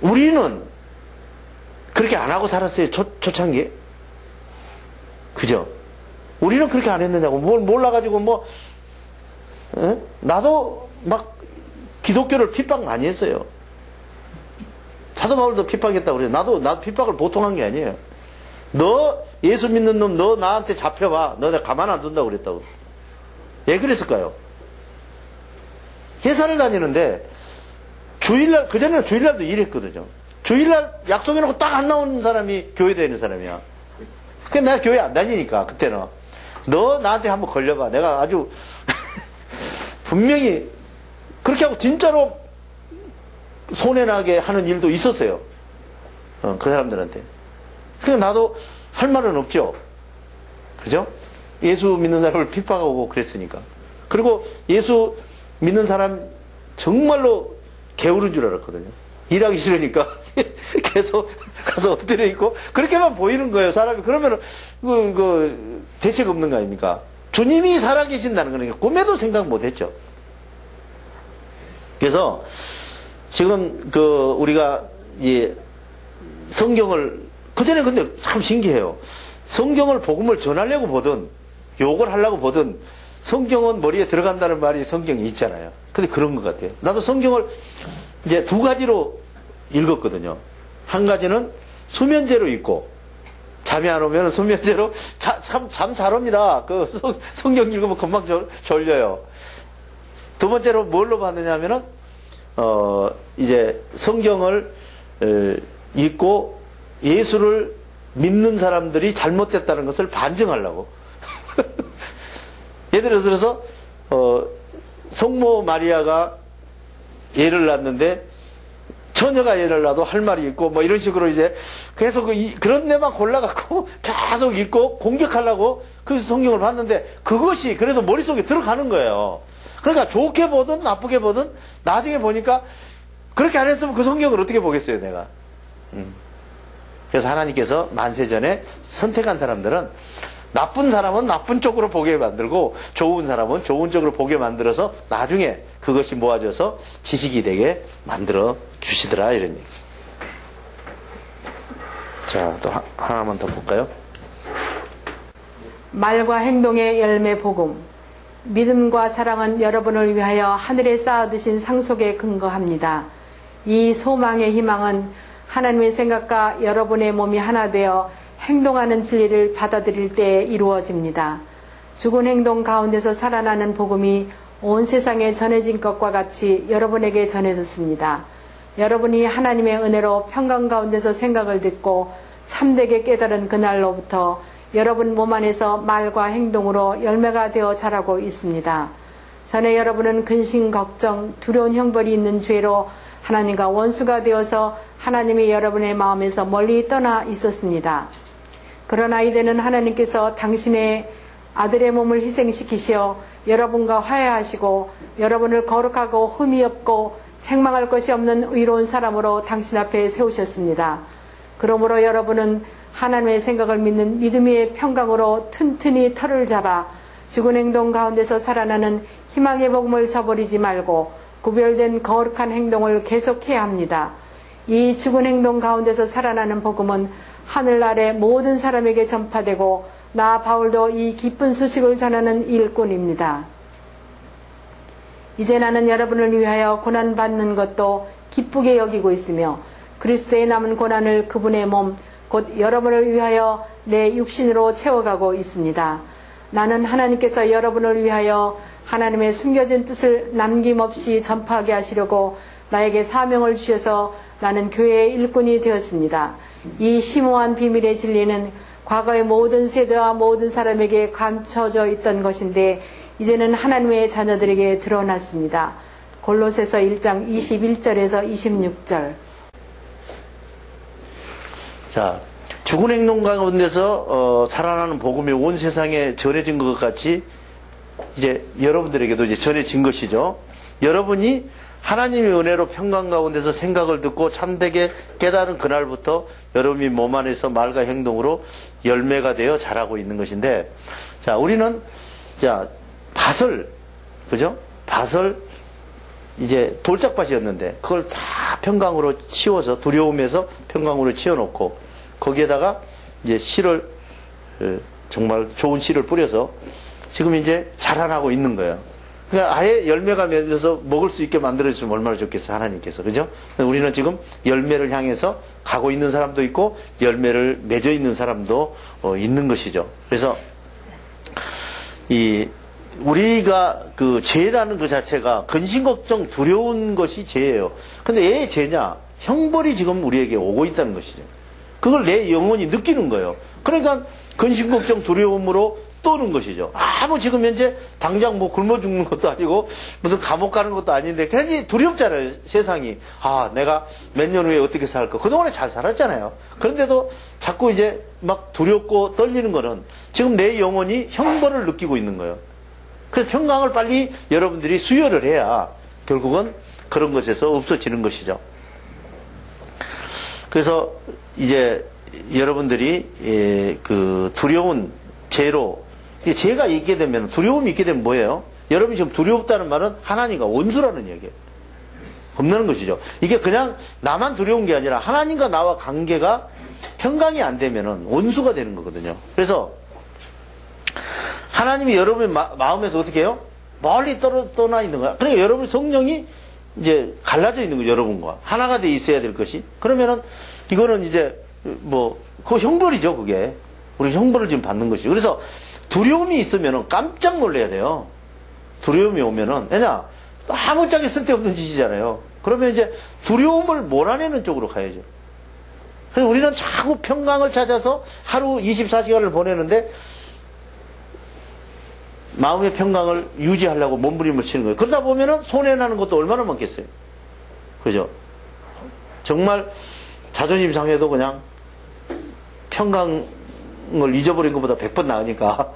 A: 우리는 그렇게 안 하고 살았어요. 초창기에. 그죠? 우리는 그렇게 안 했느냐고. 뭘 몰라가지고 나도 막 기독교를 핍박 많이 했어요. 사도 바울도 핍박했다고 그래요. 나도 핍박을 보통 한 게 아니에요. 너 예수 믿는 놈 너 나한테 잡혀봐. 너 내가 가만 안 둔다고 그랬다고. 왜 그랬을까요? 회사를 다니는데 주일날, 그전에는 주일날도 일했거든요. 주일날 약속해놓고 딱 안 나오는 사람이 교회 다니는 사람이야. 그래 내가 교회 안 다니니까 그때는 너 나한테 한번 걸려봐. 내가 아주 분명히 그렇게 하고 진짜로 손해나게 하는 일도 있었어요. 그 사람들한테. 그래서 나도 할 말은 없죠. 그죠? 예수 믿는 사람을 핍박하고 그랬으니까. 그리고 예수 믿는 사람 정말로 게으른 줄 알았거든요. 일하기 싫으니까 계속 가서 엎드려 있고 그렇게만 보이는 거예요. 사람이. 그러면은 대책 없는 거 아닙니까? 주님이 살아계신다는 거는 꿈에도 생각 못했죠. 그래서 지금 우리가 성경을 그전에 근데 참 신기해요. 성경을 복음을 전하려고 보든 욕을 하려고 보든 성경은 머리에 들어간다는 말이 성경에 있잖아요. 근데 그런 것 같아요. 나도 성경을 이제 두 가지로 읽었거든요. 한 가지는 수면제로 읽고 잠이 안 오면 수면제로 잠 잘 옵니다. 성경 읽으면 금방 졸려요. 두 번째로 뭘로 받느냐 하면은 이제 성경을 읽고 예수를 믿는 사람들이 잘못됐다는 것을 반증하려고. 예를 들어서 성모 마리아가 애를 낳는데 처녀가 애를 낳아도 할 말이 있고 이런 식으로 이제 계속 그런 데만 골라갖고 계속 읽고 공격하려고 그 성경을 봤는데 그것이 그래도 머릿속에 들어가는 거예요. 그러니까 좋게 보든 나쁘게 보든 나중에 보니까 그렇게 안 했으면 그 성경을 어떻게 보겠어요, 내가. 그래서 하나님께서 만세전에 선택한 사람들은 나쁜 사람은 나쁜 쪽으로 보게 만들고 좋은 사람은 좋은 쪽으로 보게 만들어서 나중에 그것이 모아져서 지식이 되게 만들어 주시더라, 이런 얘기. 자, 또 하나만 더 볼까요?
B: 말과 행동의 열매 복음. 믿음과 사랑은 여러분을 위하여 하늘에 쌓아두신 상속에 근거합니다. 이 소망의 희망은 하나님의 생각과 여러분의 몸이 하나 되어 행동하는 진리를 받아들일 때 이루어집니다. 죽은 행동 가운데서 살아나는 복음이 온 세상에 전해진 것과 같이 여러분에게 전해졌습니다. 여러분이 하나님의 은혜로 평강 가운데서 생각을 듣고 참되게 깨달은 그날로부터 여러분 몸 안에서 말과 행동으로 열매가 되어 자라고 있습니다. 전에 여러분은 근심, 걱정, 두려운 형벌이 있는 죄로 하나님과 원수가 되어서 하나님이 여러분의 마음에서 멀리 떠나 있었습니다. 그러나 이제는 하나님께서 당신의 아들의 몸을 희생시키시어 여러분과 화해하시고 여러분을 거룩하고 흠이 없고 책망할 것이 없는 의로운 사람으로 당신 앞에 세우셨습니다. 그러므로 여러분은 하나님의 생각을 믿는 믿음의 평강으로 튼튼히 털을 잡아 죽은 행동 가운데서 살아나는 희망의 복음을 저버리지 말고 구별된 거룩한 행동을 계속해야 합니다. 이 죽은 행동 가운데서 살아나는 복음은 하늘 아래 모든 사람에게 전파되고 나 바울도 이 기쁜 소식을 전하는 일꾼입니다. 이제 나는 여러분을 위하여 고난받는 것도 기쁘게 여기고 있으며 그리스도의 남은 고난을 그분의 몸, 곧 여러분을 위하여 내 육신으로 채워가고 있습니다. 나는 하나님께서 여러분을 위하여 하나님의 숨겨진 뜻을 남김없이 전파하게 하시려고 나에게 사명을 주셔서 나는 교회의 일꾼이 되었습니다. 이 심오한 비밀의 진리는 과거의 모든 세대와 모든 사람에게 감춰져 있던 것인데 이제는 하나님의 자녀들에게 드러났습니다. 골로새서 1장 21절에서 26절.
A: 자, 죽은 행동 가운데서 살아나는 복음이 온 세상에 전해진 것 같이 이제 여러분들에게도 이제 전해진 것이죠. 여러분이 하나님의 은혜로 평강 가운데서 생각을 듣고 참되게 깨달은 그날부터 여러분이 몸 안에서 말과 행동으로 열매가 되어 자라고 있는 것인데, 자, 우리는 자 밭을, 그죠? 밭을 이제 돌짝밭이었는데 그걸 다 평강으로 치워서, 두려움에서 평강으로 치워놓고 거기에다가 이제 씨를, 정말 좋은 씨를 뿌려서 지금 이제 자라나고 있는 거예요. 그러니까 아예 열매가 맺어서 먹을 수 있게 만들어주시면 얼마나 좋겠어요, 하나님께서. 그죠? 우리는 지금 열매를 향해서 가고 있는 사람도 있고 열매를 맺어 있는 사람도 있는 것이죠. 그래서 우리가 그 죄라는 그 자체가 근심 걱정 두려운 것이 죄예요. 근데 왜 죄냐? 형벌이 지금 우리에게 오고 있다는 것이죠. 그걸 내 영혼이 느끼는 거예요. 그러니까 근심 걱정 두려움으로 떠는 것이죠. 아무 지금 현재 당장 뭐 굶어 죽는 것도 아니고 무슨 감옥 가는 것도 아닌데 괜히 두렵잖아요, 세상이. 아, 내가 몇 년 후에 어떻게 살까? 그동안에 잘 살았잖아요. 그런데도 자꾸 이제 막 두렵고 떨리는 거는 지금 내 영혼이 형벌을 느끼고 있는 거예요. 그래서 평강을 빨리 여러분들이 수혈을 해야 결국은 그런 것에서 없어지는 것이죠. 그래서 이제 여러분들이 그 두려운 죄로, 죄가 있게 되면, 두려움이 있게 되면 뭐예요? 여러분이 지금 두렵다는 말은 하나님과 원수라는 얘기예요. 겁나는 것이죠. 이게 그냥 나만 두려운 게 아니라 하나님과 나와 관계가 평강이 안 되면은 원수가 되는 거거든요. 그래서 하나님이 여러분의 마음에서 어떻게 해요? 멀리 떠나 있는 거야. 그러니까 여러분 성령이 이제 갈라져 있는 거죠, 여러분과. 하나가 돼 있어야 될 것이. 그러면은 이거는 이제 그 형벌이죠, 그게. 우리 형벌을 지금 받는 것이죠. 그래서 두려움이 있으면은 깜짝 놀라야 돼요. 두려움이 오면은, 왜냐? 아무짝에 쓸데없는 짓이잖아요. 그러면 이제 두려움을 몰아내는 쪽으로 가야죠. 그래서 우리는 자꾸 평강을 찾아서 하루 24시간을 보내는데 마음의 평강을 유지하려고 몸부림을 치는 거예요. 그러다 보면은 손해나는 것도 얼마나 많겠어요. 그죠? 정말 자존심 상해도 그냥 평강을 잊어버린 것보다 100번 나으니까.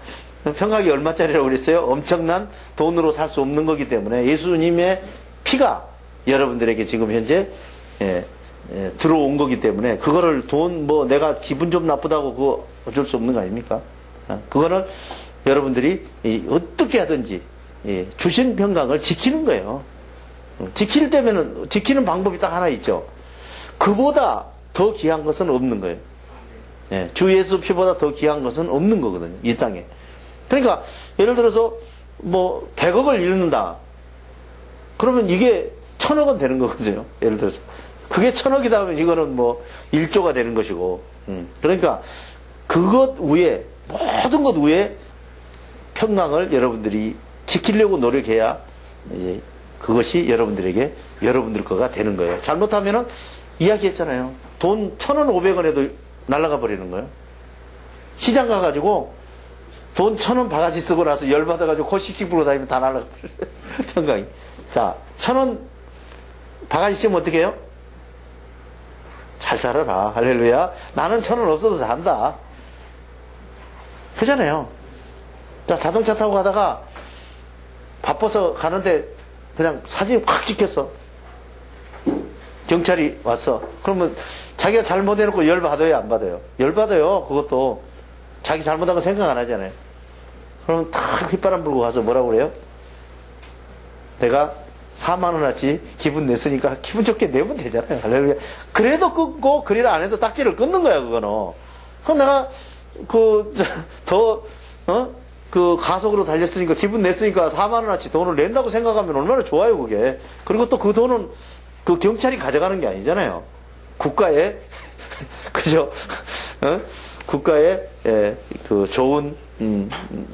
A: 평강이 얼마짜리라고 그랬어요? 엄청난 돈으로 살 수 없는 거기 때문에 예수님의 피가 여러분들에게 지금 현재 들어온 거기 때문에 그거를 내가 기분 좀 나쁘다고 그거 어쩔 수 없는 거 아닙니까? 그거는 여러분들이 어떻게 하든지 주신 평강을 지키는 거예요. 지키는 방법이 딱 하나 있죠. 그보다 더 귀한 것은 없는 거예요. 주 예수 피보다 더 귀한 것은 없는 거거든요, 이 땅에. 그러니까 예를 들어서 100억을 잃는다. 그러면 이게 1000억은 되는 거거든요. 예를 들어서 그게 1000억이다 하면 이거는 1조가 되는 것이고. 그러니까 그것 위에, 모든 것 위에 평강을 여러분들이 지키려고 노력해야 이제 그것이 여러분들 거가 되는 거예요. 잘못하면은 이야기했잖아요. 돈 1000원 500원에도 날아가 버리는 거예요. 시장 가가지고 돈 1000원 바가지 쓰고 나서 열받아가지고 코 씩씩 불고 다니면 다 날아가 버려요. 평강이. 자, 1000원 바가지 쓰면 어떻게 해요? 잘 살아라. 할렐루야. 나는 1000원 없어도 산다. 그러잖아요. 자, 자동차 타고 가다가 바빠서 가는데 그냥 사진이 확 찍혔어. 경찰이 왔어. 그러면 자기가 잘못해놓고 열받아요, 안 받아요? 열받아요. 그것도 자기 잘못한 거 생각 안 하잖아요. 그러면 탁 휘바람 불고 가서 뭐라고 그래요? 내가 4만원어치 기분 냈으니까 기분 좋게 내면 되잖아요. 할렐루야. 그래도 끊고 그리라 안 해도 딱지를 끊는 거야, 그거는. 그럼 내가 그 가속으로 달렸으니까 기분 냈으니까 4만원어치 돈을 낸다고 생각하면 얼마나 좋아요, 그게. 그리고 또 그 돈은 그 경찰이 가져가는 게 아니잖아요. 국가에, 그죠? 국가에, 그 좋은,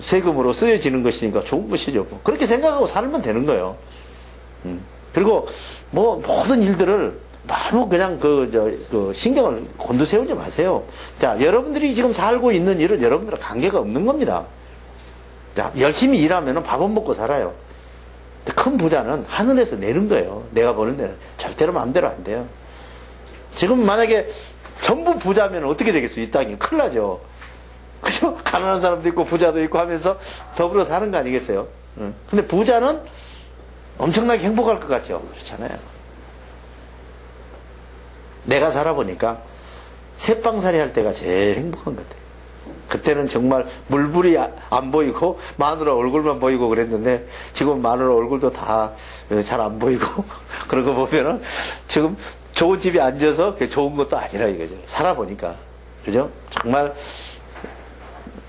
A: 세금으로 쓰여지는 것이니까 좋은 것이죠. 그렇게 생각하고 살면 되는 거예요. 그리고 뭐 모든 일들을 너무 그냥 그 신경을 곤두세우지 마세요. 자, 여러분들이 지금 살고 있는 일은 여러분들과 관계가 없는 겁니다. 자, 열심히 일하면 밥은 먹고 살아요. 큰 부자는 하늘에서 내는 거예요. 내가 버는 데는 절대로 마음대로 안 돼요. 지금 만약에 전부 부자면 어떻게 되겠어요? 이 땅이 큰일 나죠. 그죠? 가난한 사람도 있고 부자도 있고 하면서 더불어 사는 거 아니겠어요? 근데 부자는 엄청나게 행복할 것 같죠? 그렇잖아요. 내가 살아보니까 새빵살이 할 때가 제일 행복한 것 같아요. 그때는 정말 물불이 안 보이고 마누라 얼굴만 보이고 그랬는데 지금 마누라 얼굴도 다 잘 안 보이고 그런 거 보면은 지금 좋은 집에 앉아서 좋은 것도 아니라 이거죠. 살아보니까. 그죠? 정말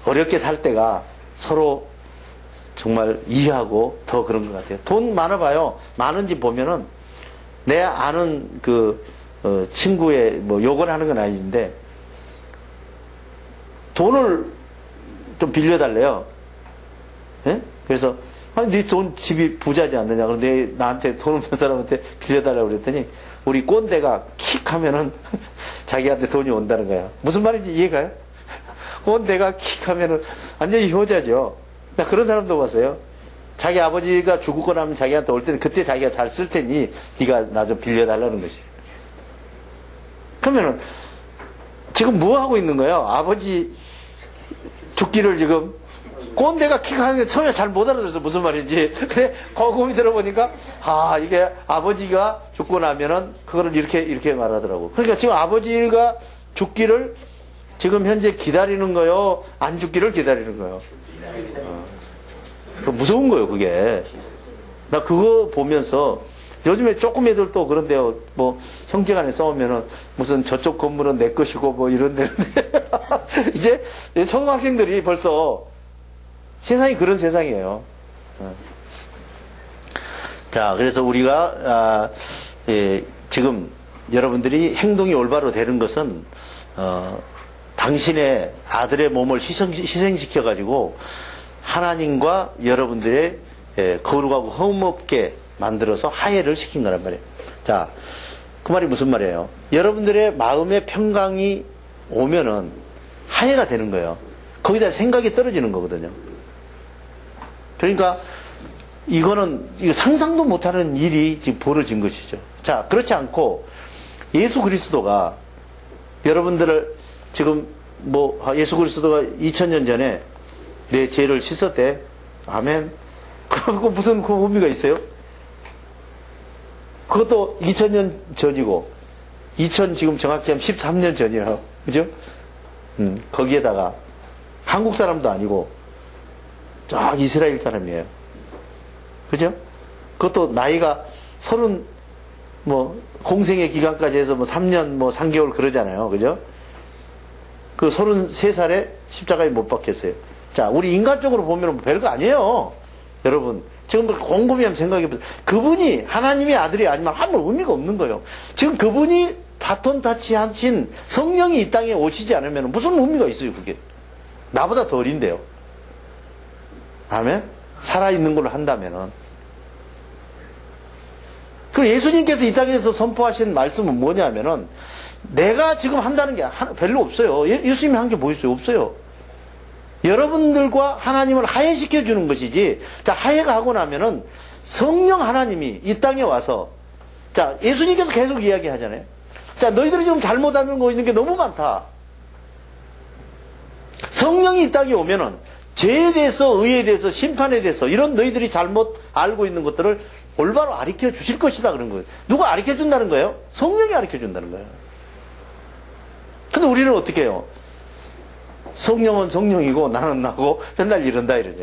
A: 어렵게 살 때가 서로 정말 이해하고 더 그런 것 같아요. 돈 많아봐요. 많은지 보면은 내 아는 친구의 욕을 하는 건 아닌데 돈을 좀 빌려달래요. 예? 그래서 아니 네 돈 집이 부자지 않느냐. 그런데 나한테 돈 없는 사람한테 빌려달라고 그랬더니 우리 꼰대가 킥 하면은 자기한테 돈이 온다는 거야. 무슨 말인지 이해가요? 꼰대가 킥 하면은 완전히 효자죠. 나 그런 사람도 봤어요. 자기 아버지가 죽고 나면 자기한테 올 때는 그때 자기가 잘 쓸 테니 네가 나 좀 빌려달라는 것이. 그러면은 지금 뭐 하고 있는 거예요? 아버지 죽기를 지금 꼰대가 킥하는 게 처음에 잘 못 알아들었어. 무슨 말인지. 근데 곰곰이 들어보니까 이게 아버지가 죽고 나면은 그거를 이렇게 말하더라고. 그러니까 지금 아버지가 죽기를 지금 현재 기다리는 거요? 안 죽기를 기다리는 거요? 무서운 거예요, 그게. 나 그거 보면서 요즘에 조금 애들 또 그런데요. 뭐 형제간에 싸우면은 무슨 저쪽 건물은 내 것이고 뭐 이런데 이제 초등학생들이 벌써 세상이 그런 세상이에요. 자, 그래서 우리가 지금 여러분들이 행동이 올바로 되는 것은 당신의 아들의 몸을 희생시켜 가지고 하나님과 여러분들의 거룩하고 흠없게 만들어서 화해를 시킨 거란 말이에요. 자, 그 말이 무슨 말이에요? 여러분들의 마음의 평강이 오면은 화해가 되는 거예요. 거기다 생각이 떨어지는 거거든요. 그러니까 이거는 상상도 못하는 일이 지금 벌어진 것이죠. 자, 그렇지 않고 예수 그리스도가 여러분들을 지금 예수 그리스도가 2000년 전에 내 죄를 씻었대. 아멘. 그거 무슨 그 의미가 있어요? 그것도 2000년 전이고, 지금 정확히 하면 13년 전이에요. 그죠? 거기에다가 한국 사람도 아니고, 저 이스라엘 사람이에요. 그죠? 그것도 나이가 30, 공생의 기간까지 해서 3년, 3개월 그러잖아요. 그죠? 그 33살에 십자가에 못 박혔어요. 자, 우리 인간적으로 보면 별거 아니에요. 여러분, 지금 곰곰이 한번 생각해보세요. 그분이 하나님의 아들이 아니면 아무 의미가 없는 거예요. 지금 그분이 바톤 타치하신 성령이 이 땅에 오시지 않으면 무슨 의미가 있어요, 그게. 나보다 더 어린데요. 아멘? 살아있는 걸로 한다면은. 그리고 예수님께서 이 땅에서 선포하신 말씀은 뭐냐면은 내가 지금 한다는 게 별로 없어요. 예수님이 한 게 뭐 있어요? 없어요. 여러분들과 하나님을 화해시켜 주는 것이지. 자, 화해가 하고 나면은 성령 하나님이 이 땅에 와서, 자, 예수님께서 계속 이야기하잖아요. 자, 너희들이 지금 잘못 알고 있는 게 너무 많다. 성령이 이 땅에 오면은 죄에 대해서, 의에 대해서, 심판에 대해서 이런 너희들이 잘못 알고 있는 것들을 올바로 가르쳐 주실 것이다 그런 거예요. 누가 가르쳐 준다는 거예요? 성령이 가르쳐 준다는 거예요. 근데 우리는 어떻게 해요? 성령은 성령이고 나는 나고 맨날 이런다 이러죠.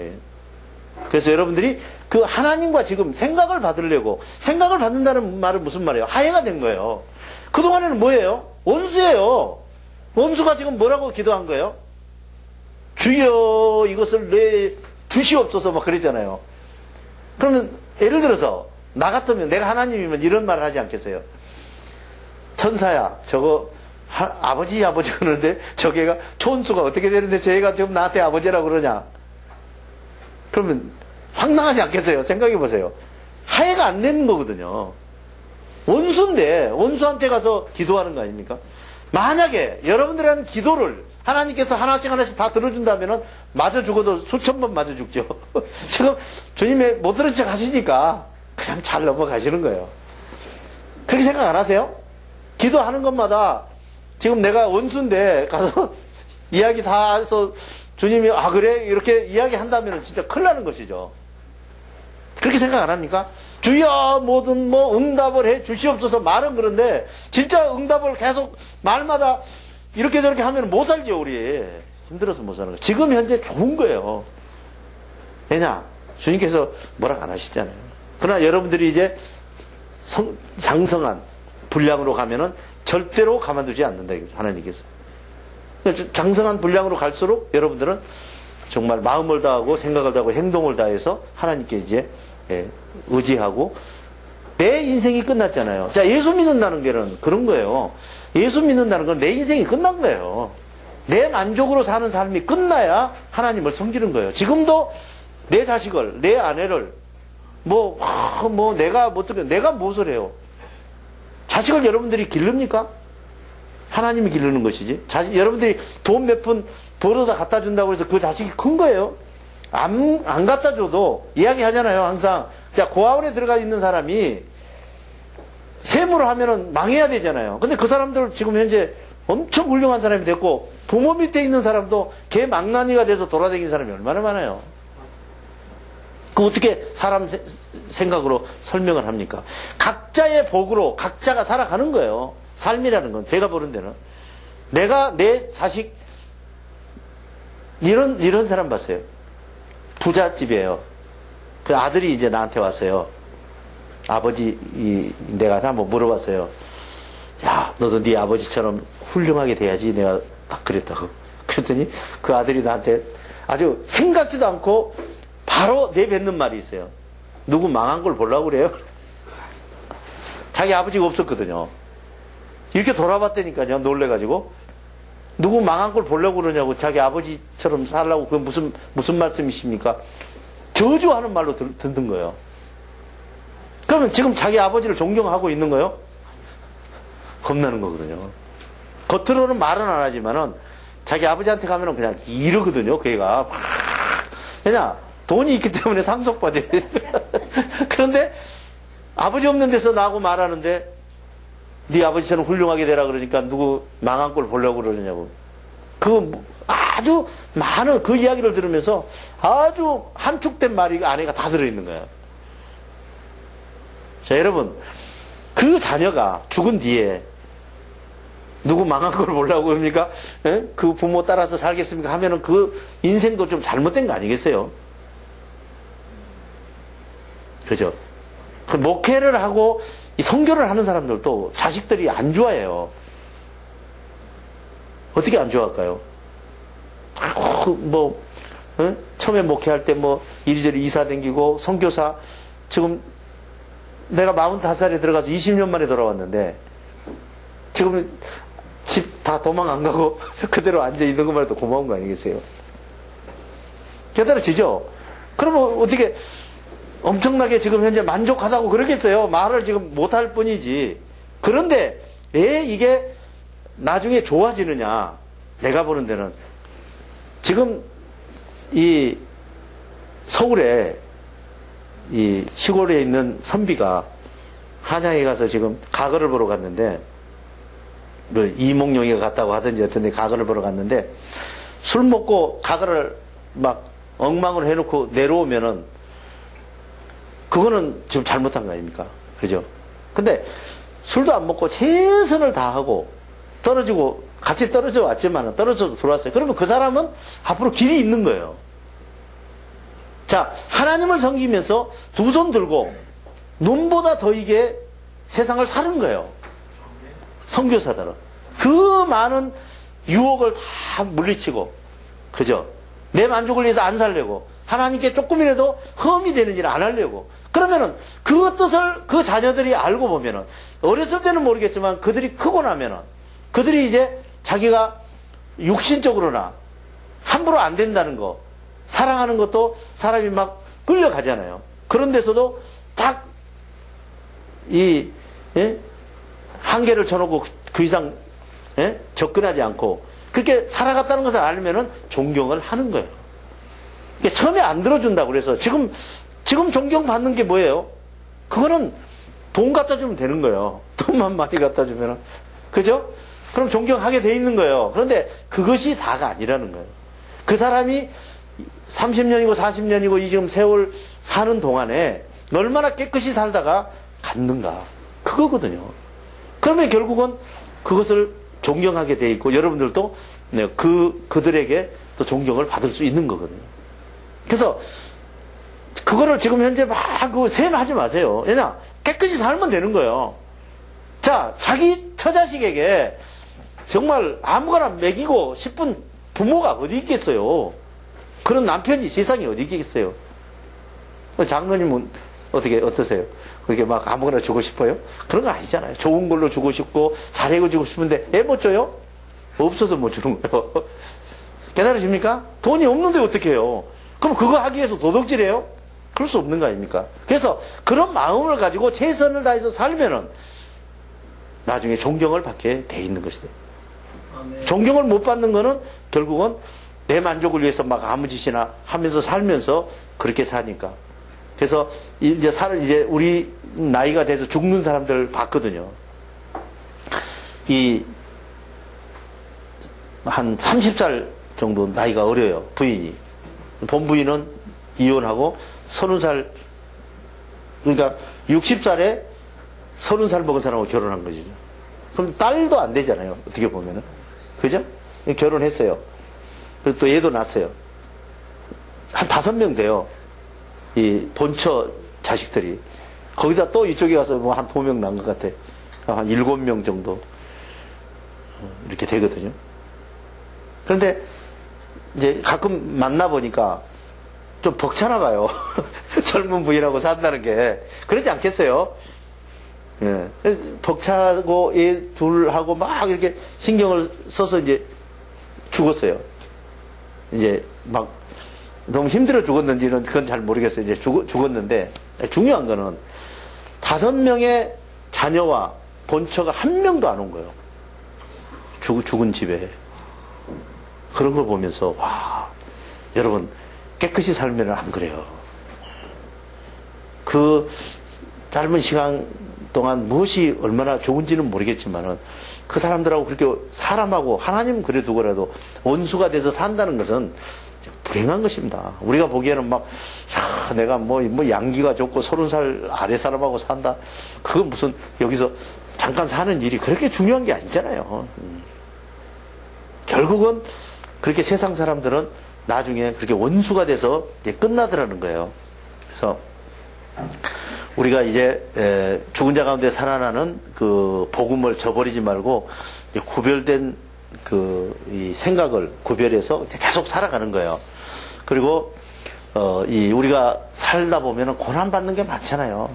A: 그래서 여러분들이 그 하나님과 지금 생각을 받으려고, 생각을 받는다는 말은 무슨 말이에요? 화해가 된 거예요. 그동안에는 뭐예요? 원수예요. 원수가 지금 뭐라고 기도한 거예요? 주여 이것을 내 주시옵소서 막 그랬잖아요. 그러면 예를 들어서 나 같으면, 내가 하나님이면 이런 말을 하지 않겠어요? 천사야, 저거, 아버지 그러는데, 저 개가 촌수가 어떻게 되는데 저 애가 지금 나한테 아버지라고 그러냐? 그러면, 황당하지 않겠어요? 생각해 보세요. 하해가 안 되는 거거든요. 원수인데, 원수한테 가서 기도하는 거 아닙니까? 만약에 여러분들이 하는 기도를 하나님께서 하나씩 다 들어준다면은, 맞아 죽어도 수천 번 맞아 죽죠. 지금 주님의 못 들은 척 하시니까, 그냥 잘 넘어가시는 거예요. 그렇게 생각 안 하세요? 기도하는 것마다 지금 내가 원수인데 가서 이야기 다 해서 주님이 아 그래? 이렇게 이야기한다면 진짜 큰일 나는 것이죠. 그렇게 생각 안 합니까? 주여 뭐든 뭐 응답을 해 주시옵소서 말은 그런데 진짜 응답을 계속 말마다 이렇게 저렇게 하면 못 살죠 우리. 힘들어서 못 사는 거예요. 지금 현재 좋은 거예요. 왜냐? 주님께서 뭐라고 안 하시잖아요. 그러나 여러분들이 이제 장성한 분량으로 가면은 절대로 가만두지 않는다. 하나님께서. 장성한 분량으로 갈수록 여러분들은 정말 마음을 다하고 생각을 다하고 행동을 다해서 하나님께 이제 의지하고 내 인생이 끝났잖아요. 자, 예수 믿는다는 게는 그런 거예요. 예수 믿는다는 건 내 인생이 끝난 거예요. 내 만족으로 사는 삶이 끝나야 하나님을 섬기는 거예요. 지금도 내 자식을, 내 아내를 내가 무엇을 해요? 자식을 여러분들이 기릅니까? 하나님이 기르는 것이지. 여러분들이 돈 몇 푼 벌어다 갖다 준다고 해서 그 자식이 큰 거예요. 안 갖다 줘도 이야기 하잖아요. 항상. 자, 고아원에 들어가 있는 사람이 세무를 하면은 망해야 되잖아요. 근데 그 사람들 지금 현재 엄청 훌륭한 사람이 됐고 부모 밑에 있는 사람도 개 망나니가 돼서 돌아다니는 사람이 얼마나 많아요. 그 어떻게 사람 생각으로 설명을 합니까? 각자의 복으로 각자가 살아가는 거예요. 삶이라는 건 제가 보는 데는 내가 내 자식 이런 사람 봤어요. 부잣집이에요. 그 아들이 이제 나한테 왔어요. 아버지 내가 한번 물어봤어요. 야, 너도 네 아버지처럼 훌륭하게 돼야지. 내가 딱 그랬다고. 그랬더니 그 아들이 나한테 아주 생각지도 않고 바로 내뱉는 말이 있어요. 누구 망한 걸 보려고 그래요? 자기 아버지가 없었거든요. 이렇게 돌아봤다니까요. 놀래가지고. 누구 망한 걸 보려고 그러냐고. 자기 아버지처럼 살라고. 그건 무슨 말씀이십니까? 저주하는 말로 듣는 거예요. 그러면 지금 자기 아버지를 존경하고 있는 거예요? 겁나는 거거든요. 겉으로는 말은 안 하지만은 자기 아버지한테 가면은 그냥 이러거든요. 그 애가. 그냥 돈이 있기 때문에 상속받아야 돼. 그런데 아버지 없는 데서 나하고 말하는데 네 아버지처럼 훌륭하게 되라 그러니까 누구 망한 걸 보려고 그러냐고. 아주 많은 그 이야기를 들으면서 아주 함축된 말이 안에가 다 들어있는 거예요. 자, 여러분, 그 자녀가 죽은 뒤에 누구 망한 걸 보려고 그럽니까? 그 부모 따라서 살겠습니까? 하면은 그 인생도 좀 잘못된 거 아니겠어요? 그죠? 그 목회를 하고 선교를 하는 사람들도 자식들이 안 좋아해요. 어떻게 안 좋아할까요? 처음에 목회할 때 이리저리 이사 댕기고 선교사 지금 내가 45살에 들어가서 20년 만에 돌아왔는데 지금 집 다 도망 안 가고 그대로 앉아 있는 것만 해도 고마운 거 아니겠어요? 깨달아지죠? 그러면 어떻게 엄청나게 지금 현재 만족하다고 그러겠어요? 말을 지금 못할 뿐이지. 그런데 왜 이게 나중에 좋아지느냐? 내가 보는 데는 지금 이 서울에 이 시골에 있는 선비가 한양에 가서 지금 가거를 보러 갔는데 이몽룡이가 갔다고 하든지 어쩐데 가거를 보러 갔는데 술 먹고 가거를 막 엉망으로 해놓고 내려오면은 그거는 지금 잘못한 거 아닙니까? 그죠? 근데 술도 안 먹고 최선을 다하고 떨어지고 같이 떨어져 왔지만 떨어져도 들어왔어요. 그러면 그 사람은 앞으로 길이 있는 거예요. 자, 하나님을 섬기면서 두 손 들고 눈보다 더 이게 세상을 사는 거예요. 선교사들은. 그 많은 유혹을 다 물리치고, 그죠? 내 만족을 위해서 안 살려고 하나님께 조금이라도 흠이 되는 일을 안 하려고. 그러면은 그 뜻을 그 자녀들이 알고 보면은 어렸을 때는 모르겠지만 그들이 크고 나면은 그들이 이제 자기가 육신적으로나 함부로 안 된다는 거, 사랑하는 것도 사람이 막 끌려가잖아요. 그런 데서도 딱 이 한계를 쳐놓고 그 이상 접근하지 않고 그렇게 살아갔다는 것을 알면은 존경을 하는 거예요. 그러니까 처음에 안 들어준다고 그래서 지금 존경받는 게 뭐예요? 그거는 돈 갖다 주면 되는 거예요. 돈만 많이 갖다 주면은. 그죠? 그럼 존경하게 돼 있는 거예요. 그런데 그것이 다가 아니라는 거예요. 그 사람이 30년이고 40년이고 이 지금 세월 사는 동안에 얼마나 깨끗이 살다가 갔는가. 그거거든요. 그러면 결국은 그것을 존경하게 돼 있고 여러분들도 그들에게 또 존경을 받을 수 있는 거거든요. 그래서 그거를 지금 현재 막 셈하지 마세요. 왜냐? 깨끗이 살면 되는 거예요. 자, 자기 처자식에게 정말 아무거나 먹이고 싶은 부모가 어디 있겠어요? 그런 남편이 세상에 어디 있겠어요? 장로님은 어떠세요? 그렇게 막 아무거나 주고 싶어요? 그런 거 아니잖아요. 좋은 걸로 주고 싶고 잘해고 주고 싶은데 애 못 줘요? 없어서 못 주는 거예요. 깨달으십니까? 돈이 없는데 어떻게 해요? 그럼 그거 하기 위해서 도둑질해요? 그럴 수 없는 거 아닙니까? 그래서 그런 마음을 가지고 최선을 다해서 살면은 나중에 존경을 받게 돼 있는 것이다. 존경을 못 받는 거는 결국은 내 만족을 위해서 막 아무 짓이나 하면서 살면서 그렇게 사니까. 그래서 이제 우리 나이가 돼서 죽는 사람들 봤거든요. 한 30살 정도 나이가 어려요, 부인이. 본부인은 이혼하고 30살, 그러니까 60살에 30살 먹은 사람하고 결혼한 거죠. 그럼 딸도 안 되잖아요, 어떻게 보면은. 그죠? 결혼했어요. 그리고 또 얘도 낳았어요. 한 5명 돼요. 이 본처 자식들이. 거기다 또 이쪽에 가서 뭐 한 2명 낳은 것 같아. 한 7명 정도. 이렇게 되거든요. 그런데 이제 가끔 만나보니까 좀 벅차나 봐요. 젊은 부인하고 산다는 게. 그러지 않겠어요? 예. 벅차고 얘 둘하고 막 이렇게 신경을 써서 이제 죽었어요. 이제 막 너무 힘들어 죽었는지는 그건 잘 모르겠어요. 이제 죽었는데 중요한 거는 5명의 자녀와 본처가 1명도 안 온 거예요. 죽은 집에. 그런 걸 보면서 와, 여러분 깨끗이 살면 안 그래요. 그 짧은 시간 동안 무엇이 얼마나 좋은지는 모르겠지만은 그 사람들하고 그렇게 사람하고 하나님 그래두고라도 원수가 돼서 산다는 것은 불행한 것입니다. 우리가 보기에는 막, 야, 내가 뭐 양기가 좋고 30살 아래 사람하고 산다. 그건 무슨 여기서 잠깐 사는 일이 그렇게 중요한 게 아니잖아요. 결국은 그렇게 세상 사람들은 나중에 그렇게 원수가 돼서 이제 끝나더라는 거예요. 그래서 우리가 이제 죽은 자 가운데 살아나는 그 복음을 저버리지 말고 구별된 이 생각을 구별해서 계속 살아가는 거예요. 그리고 우리가 살다 보면은 고난 받는 게 많잖아요.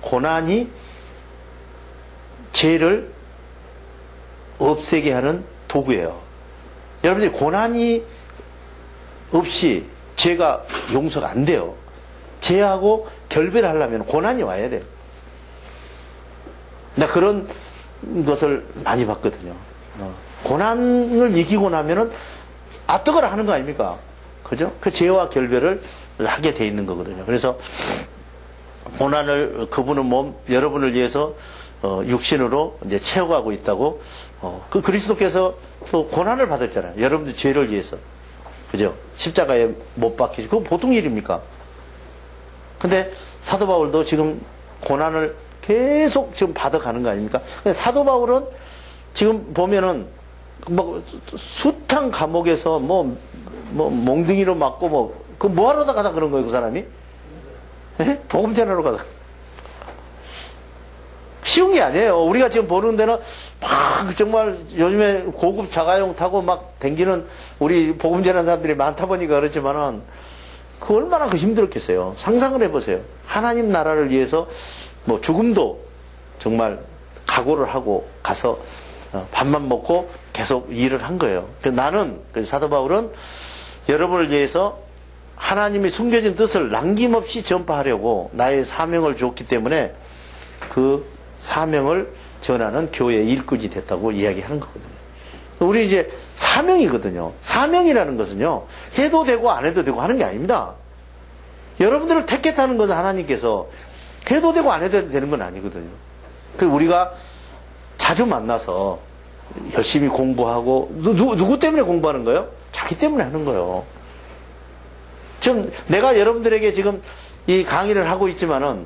A: 고난이 죄를 없애게 하는 도구예요. 여러분들이 고난이 없이 죄가 용서가 안 돼요. 죄하고 결별을 하려면 고난이 와야 돼요. 나 그런 것을 많이 봤거든요. 고난을 이기고 나면은 앞뜨거라 하는 거 아닙니까? 그죠? 그 죄와 결별을 하게 돼 있는 거거든요. 그래서 고난을 그분은 여러분을 위해서 육신으로 이제 채워가고 있다고 그 그리스도께서 또 고난을 받았잖아요. 여러분들 죄를 위해서. 그죠? 십자가에 못 박히시고 그건 보통 일입니까? 근데 사도 바울도 지금 고난을 계속 지금 받아가는 거 아닙니까? 근데 사도 바울은 지금 보면은 뭐 숱한 감옥에서 몽둥이로 맞고 뭐 하러 가다 그런 거예요, 그 사람이? 예? 복음 전하러 가다. 쉬운 게 아니에요. 우리가 지금 보는 데는 막 정말 요즘에 고급 자가용 타고 막 댕기는 우리 복음 전하는 사람들이 많다 보니까 그렇지만은 그 얼마나 그 힘들었겠어요. 상상을 해보세요. 하나님 나라를 위해서 뭐 죽음도 정말 각오를 하고 가서 밥만 먹고 계속 일을 한 거예요. 나는, 사도 바울은 여러분을 위해서 하나님이 숨겨진 뜻을 남김없이 전파하려고 나의 사명을 줬기 때문에 그 사명을 전하는 교회의 일꾼이 됐다고 이야기하는 거거든요. 우리 이제 사명이거든요. 사명이라는 것은요, 해도 되고 안 해도 되고 하는 게 아닙니다. 여러분들을 택했다는 것은 하나님께서 해도 되고 안 해도 되는 건 아니거든요. 그래서 우리가 자주 만나서 열심히 공부하고, 누구 때문에 공부하는 거예요? 자기 때문에 하는 거예요. 지금 내가 여러분들에게 지금 이 강의를 하고 있지만은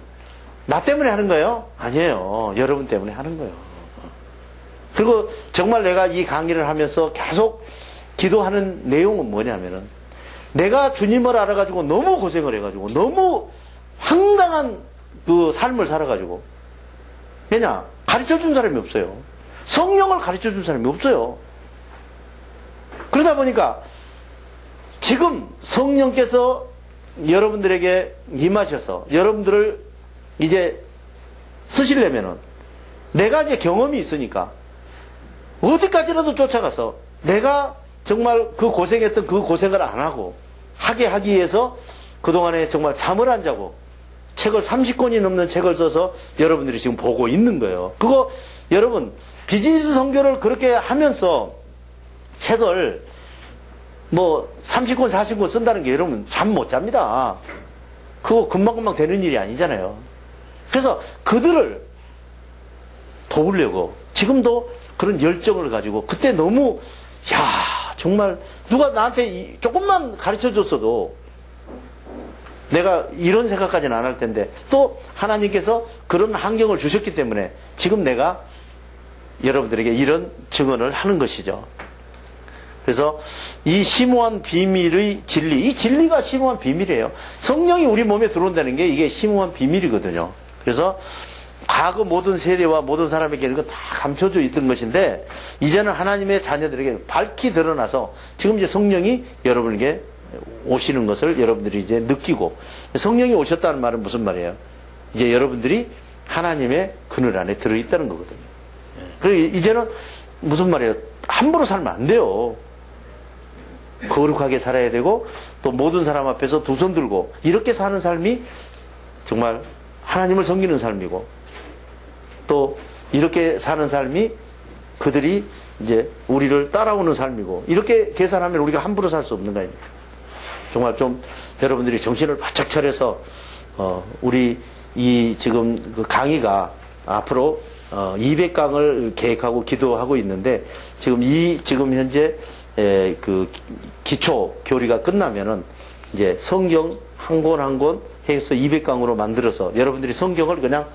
A: 나 때문에 하는 거예요? 아니에요. 여러분 때문에 하는 거예요. 그리고 정말 내가 이 강의를 하면서 계속 기도하는 내용은 뭐냐면은 내가 주님을 알아가지고 너무 고생을 해가지고 너무 황당한 그 삶을 살아가지고 왜냐? 가르쳐 준 사람이 없어요. 성령을 가르쳐 준 사람이 없어요. 그러다 보니까 지금 성령께서 여러분들에게 임하셔서 여러분들을 이제 쓰시려면은 내가 이제 경험이 있으니까 어디까지라도 쫓아가서 내가 정말 그 고생했던 그 고생을 안 하고 하게 하기 위해서 그동안에 정말 잠을 안 자고 책을 30권이 넘는 책을 써서 여러분들이 지금 보고 있는 거예요. 그거 여러분 비즈니스 선교를 그렇게 하면서 책을 뭐 30권 40권 쓴다는 게 여러분 잠 못 잡니다. 그거 금방금방 되는 일이 아니잖아요. 그래서 그들을 도우려고 지금도 그런 열정을 가지고 그때 너무 정말 누가 나한테 조금만 가르쳐줬어도 내가 이런 생각까지는 안 할 텐데 또 하나님께서 그런 환경을 주셨기 때문에 지금 내가 여러분들에게 이런 증언을 하는 것이죠. 그래서 이 심오한 비밀의 진리, 이 진리가 심오한 비밀이에요. 성령이 우리 몸에 들어온다는 게 이게 심오한 비밀이거든요. 그래서 과거 모든 세대와 모든 사람에게 이거 다 감춰져 있던 것인데 이제는 하나님의 자녀들에게 밝히 드러나서 지금 이제 성령이 여러분에게 오시는 것을 여러분들이 이제 느끼고 성령이 오셨다는 말은 무슨 말이에요? 이제 여러분들이 하나님의 그늘 안에 들어있다는 거거든요. 그리고 이제는 무슨 말이에요? 함부로 살면 안 돼요. 거룩하게 살아야 되고 또 모든 사람 앞에서 두 손 들고 이렇게 사는 삶이 정말 하나님을 섬기는 삶이고 또 이렇게 사는 삶이 그들이 이제 우리를 따라오는 삶이고 이렇게 계산하면 우리가 함부로 살 수 없는 거 아닙니까? 정말 좀 여러분들이 정신을 바짝 차려서 우리 이 지금 그 강의가 앞으로 200강을 계획하고 기도하고 있는데 지금 현재 그 기초 교리가 끝나면은 이제 성경 한 권 한 권 해서 200강으로 만들어서 여러분들이 성경을 그냥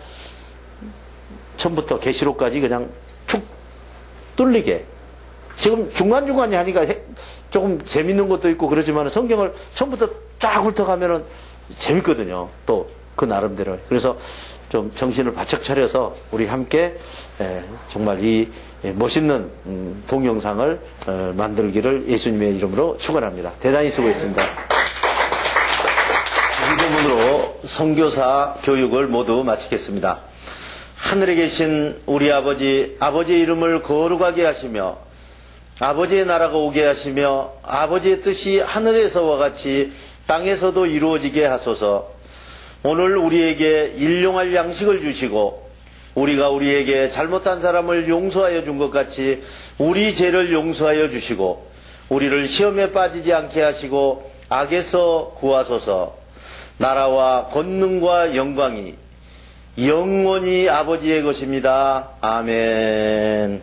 A: 처음부터 계시록까지 그냥 축 뚫리게 지금 중간중간에 하니까 조금 재밌는 것도 있고 그러지만 성경을 처음부터 쫙 훑어가면은 재밌거든요. 또 그 나름대로. 그래서 좀 정신을 바짝 차려서 우리 함께 정말 이 멋있는 동영상을 만들기를 예수님의 이름으로 축원합니다. 대단히 수고했습니다. 이 부분으로 선교사 교육을 모두 마치겠습니다. 하늘에 계신 우리 아버지의 이름을 거룩하게 하시며 아버지의 나라가 오게 하시며 아버지의 뜻이 하늘에서와 같이 땅에서도 이루어지게 하소서. 오늘 우리에게 일용할 양식을 주시고 우리가 우리에게 잘못한 사람을 용서하여 준 것 같이 우리 죄를 용서하여 주시고 우리를 시험에 빠지지 않게 하시고 악에서 구하소서. 나라와 권능과 영광이 영원히 아버지의 것입니다. 아멘.